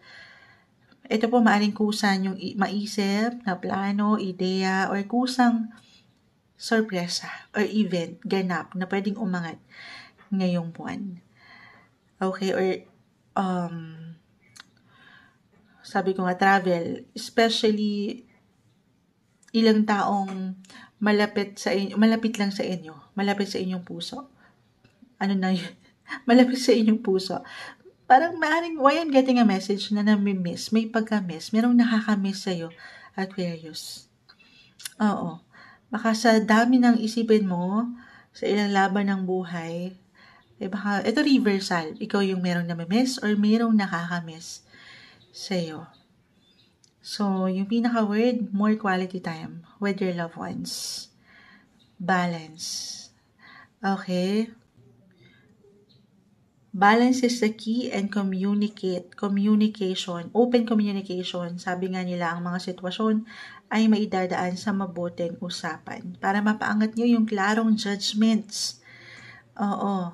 Ito po maaring kusang yung maisip na plano, ideya, or kusang sorpresa or event, ganap na pwedeng umangat ngayong buwan. Okay, or sabi ko nga, travel, especially ilang taong malapit lang sa inyo, malapit sa inyong puso. Ano na yun? Malapit sa inyong puso. Parang maaaring, why I'm getting a message na nami-miss, may pagka-miss, merong nakaka-miss sa'yo, Aquarius. Oo. Baka sa dami ng isipin mo, sa ilang laban ng buhay, baka, ito reversal, ikaw yung merong nami-miss or merong nakaka-miss sa'yo. So, yung pinaka-word, more quality time with your loved ones. Balance. Okay? Balance is the key and communication, open communication. Sabi nga nila, ang mga sitwasyon ay maidadaan sa mabuting usapan para mapaangat nyo yung klarong judgments. Oo,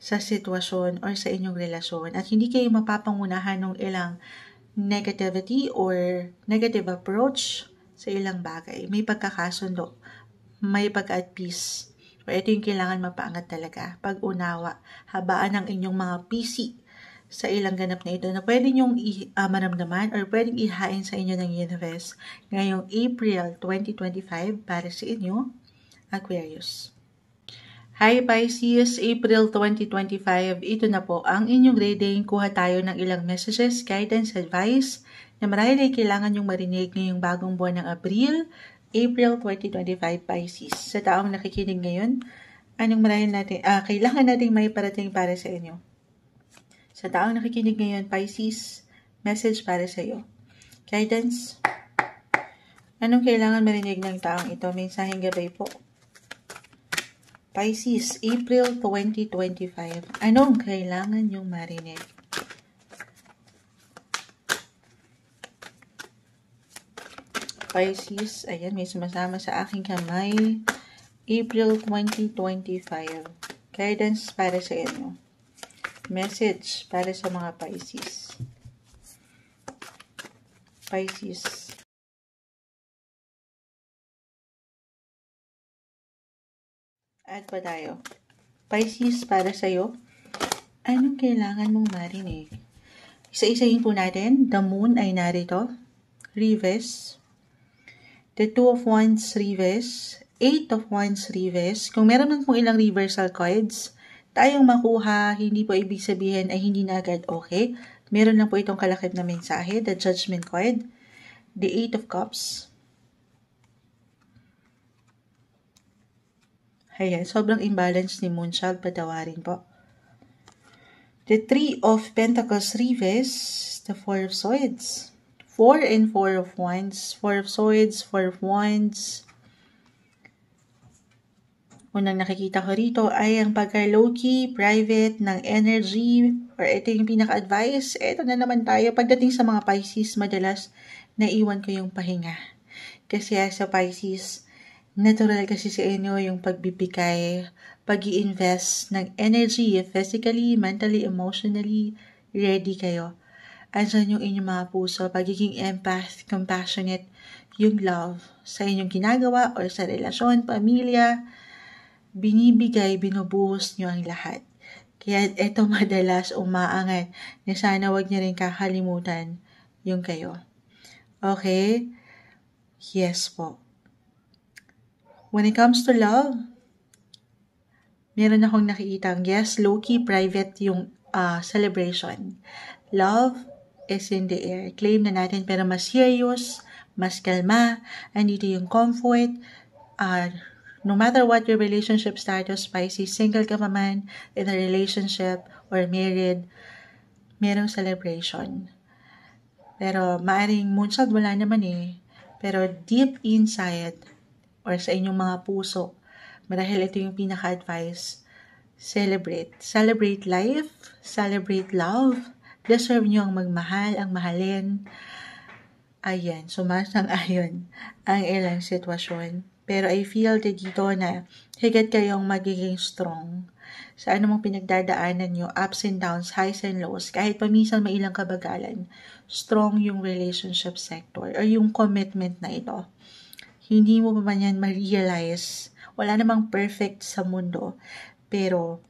sa sitwasyon or sa inyong relasyon. At hindi kayo mapapangunahan ng ilang negativity or negative approach sa ilang bagay. May pagkakasundo, may pagka-at peace. O ito yung kailangan mapaangat talaga. Pag-unawa, habaan ng inyong mga PC sa ilang ganap na ito na pwede nyong maramdaman or pwedeng ihain sa inyo ng universe ngayong April 2025 para sa inyo, Aquarius. Hi Pisces, April 2025. Ito na po ang inyong reading. Kuha tayo ng ilang messages, guidance, advice na marahil ay kailangan nyong marinig ngayong bagong buwan ng April 2025 Pisces. Sa taong nakikinig ngayon, anong marahil natin, kailangan nating may parating para sa inyo? Sa taong nakikinig ngayon, Pisces, message para sa iyo. Guidance. Anong kailangan marinig ng taong ito? Mensaheng gabay po. Pisces, April 2025. Anong kailangan yung marinig? Pisces, ayan, may sumasama sa aking kamay. April 2025. Guidance para sa inyo. Message para sa mga Pisces. Pisces. At pa tayo. Pisces, para sa'yo, anong kailangan mong marinig? Isa-isahin po natin. The moon ay narito. Reverse. The Two of Wands reverse, Eight of Wands reverse. Kung meron man pong ilang reversal cards, tayong makuha, hindi po ibig sabihin ay hindi na agad okay. Meron lang po itong kalakip na mensahe, the Judgment card, the Eight of Cups. Ayan, sobrang imbalance ni Moonchild, patawarin po. The Three of Pentacles reverse, the Four of Swords. 4 and 4 of Wands, 4 of Swords, 4 of Wands. Unang nakikita ko rito ay ang pagka-low-key, private ng energy, or ito yung pinaka-advice. Ito na naman tayo. Pagdating sa mga Pisces, madalas naiwan ko yung pahinga. Kasi sa Pisces, natural kasi sa inyo yung pagbibigay, pag-i-invest ng energy, physically, mentally, emotionally, ready kayo. Andyan yung inyong mga puso, pagiging empath, compassionate, yung love sa inyong ginagawa or sa relasyon, pamilya, binibigay, binubuhos nyo ang lahat. Kaya ito madalas umaangat na sana wag nyo rin kakalimutan yung kayo. Okay? Yes po. When it comes to love, meron akong nakikitang, yes, low-key, private yung celebration. Love is in the air. Claim na natin, pero mas serious, mas kalma, andito yung comfort. No matter what your relationship status, Pisces, single ka pa man, in a relationship, or married, merong celebration. Pero maaring Moonchild wala naman eh. Pero deep inside, or sa inyong mga puso, marahil ito yung pinaka-advice, celebrate. Celebrate life, celebrate love, deserve nyo ang magmahal, ang mahalin. Ayan, sumasang-ayon ang ilang sitwasyon. Pero I feel dito na higit kayong magiging strong sa anumang pinagdadaanan nyo, ups and downs, highs and lows, kahit paminsan may ilang kabagalan, strong yung relationship sector or yung commitment na ito. Hindi mo pa man yan ma-realize. Wala namang perfect sa mundo. Pero,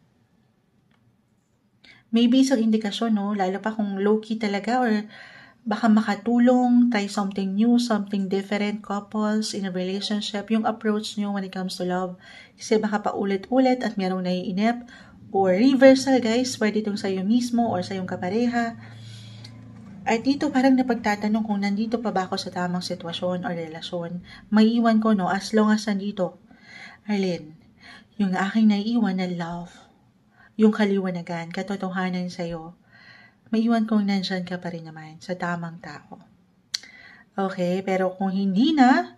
maybe isang indikasyon, no? Lalo pa kung low-key talaga or baka makatulong, try something new, something different, couples, in a relationship, yung approach nyo when it comes to love. Kasi baka paulit-ulit at merong naiinip. Or reversal, guys, pwede itong sa'yo mismo or sa iyong kapareha. At dito parang napagtatanong kung nandito pa ba ako sa tamang sitwasyon o relasyon. Maiiwan ko, no, as long as nandito. Arlene, yung aking naiiwan na love, yung kaliwanagan, katotohanan sa'yo, maiwan kong nandyan ka pa rin naman sa tamang tao. Okay, pero kung hindi na,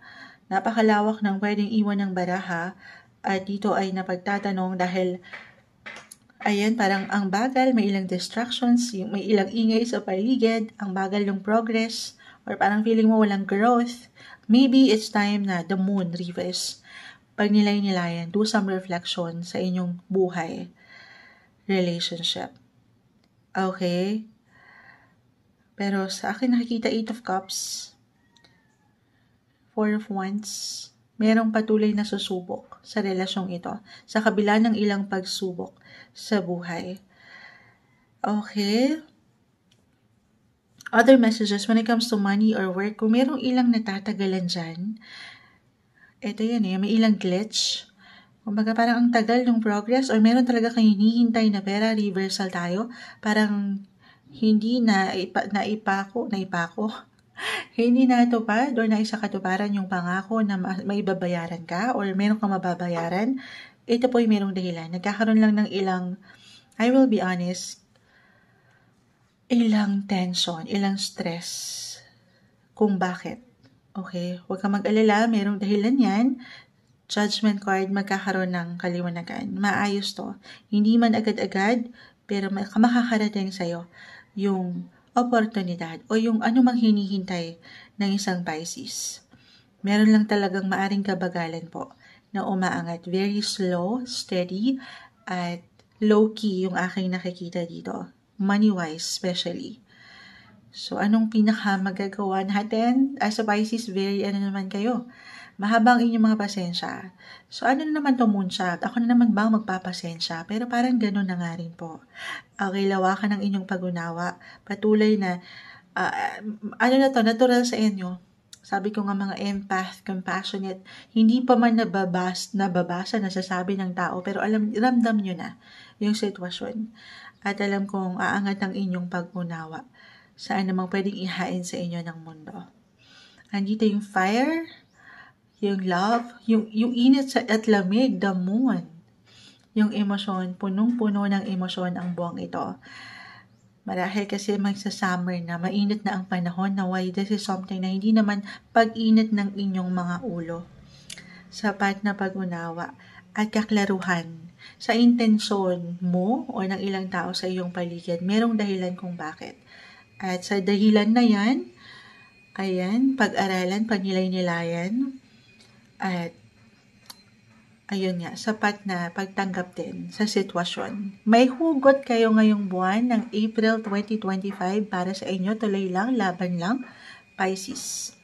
napakalawak ng pwedeng iwan ng baraha at dito ay napagtatanong dahil ayan, parang ang bagal, may ilang distractions, may ilang ingay sa paligid, ang bagal yung progress, or parang feeling mo walang growth. Maybe it's time na the moon reverse. Pag nilay-nilayan, do some reflection sa inyong buhay, relationship. Okay? Pero sa akin nakikita 8 of Cups, 4 of Wands, merong patuloy na susubok sa relasyong ito, sa kabila ng ilang pagsubok sa buhay. Okay? Other messages when it comes to money or work, kung merong ilang natatagalan dyan, ito yan may ilang glitch. Kumbaga parang ang tagal ng progress or meron talaga kayong hinihintay na pera, reversal tayo. Parang hindi naipako. Hindi natupad or naisakatuparan yung pangako na may babayaran ka or meron kang mababayaran. Ito po yung merong dahilan. Nagkakaroon lang ng ilang, I will be honest, ilang tension, ilang stress kung bakit. Okay? Huwag kang mag-alala, merong dahilan yan. Judgment card, magkakaroon ng kaliwanagan. Maayos to. Hindi man agad-agad, pero makakarating sa'yo yung oportunidad o yung anumang hinihintay ng isang Pisces. Meron lang talagang maaring kabagalan po na umaangat. Very slow, steady, at low-key yung aking nakikita dito. Money-wise, especially. So, anong pinaka magagawa natin? As a Pisces, very naman kayo. Mahabang inyong mga pasensya. So, ano na naman to moonshot? Ako na naman ba magpapasensya? Pero parang ganun na nga rin po. Okay, lawakan ng inyong pag-unawa. Patuloy na, natural sa inyo. Sabi ko nga mga empath, compassionate, hindi pa man nababasa, nasasabi ng tao, pero ramdam nyo na yung sitwasyon. At alam kong aangat ang inyong pag-unawa. Saan namang pwedeng ihain sa inyo ng mundo. Andito yung fire, yung love, yung init at lamig, the moon. Yung emosyon, punong-puno ng emosyon ang buwang ito. Marahil kasi magsa-summer na, mainit na ang panahon na why this is something na hindi naman pag-init ng inyong mga ulo. Sapat na pag-unawa at kaklaruhan sa intensyon mo o ng ilang tao sa iyong paligid. Merong dahilan kung bakit. At sa dahilan na yan, ayan, pag-aralan, pagnilay-nilayan, at ayun nga, sapat na pagtanggap din sa sitwasyon. May hugot kayo ngayong buwan ng April 2025 para sa inyo. Tuloy lang, laban lang, Pisces.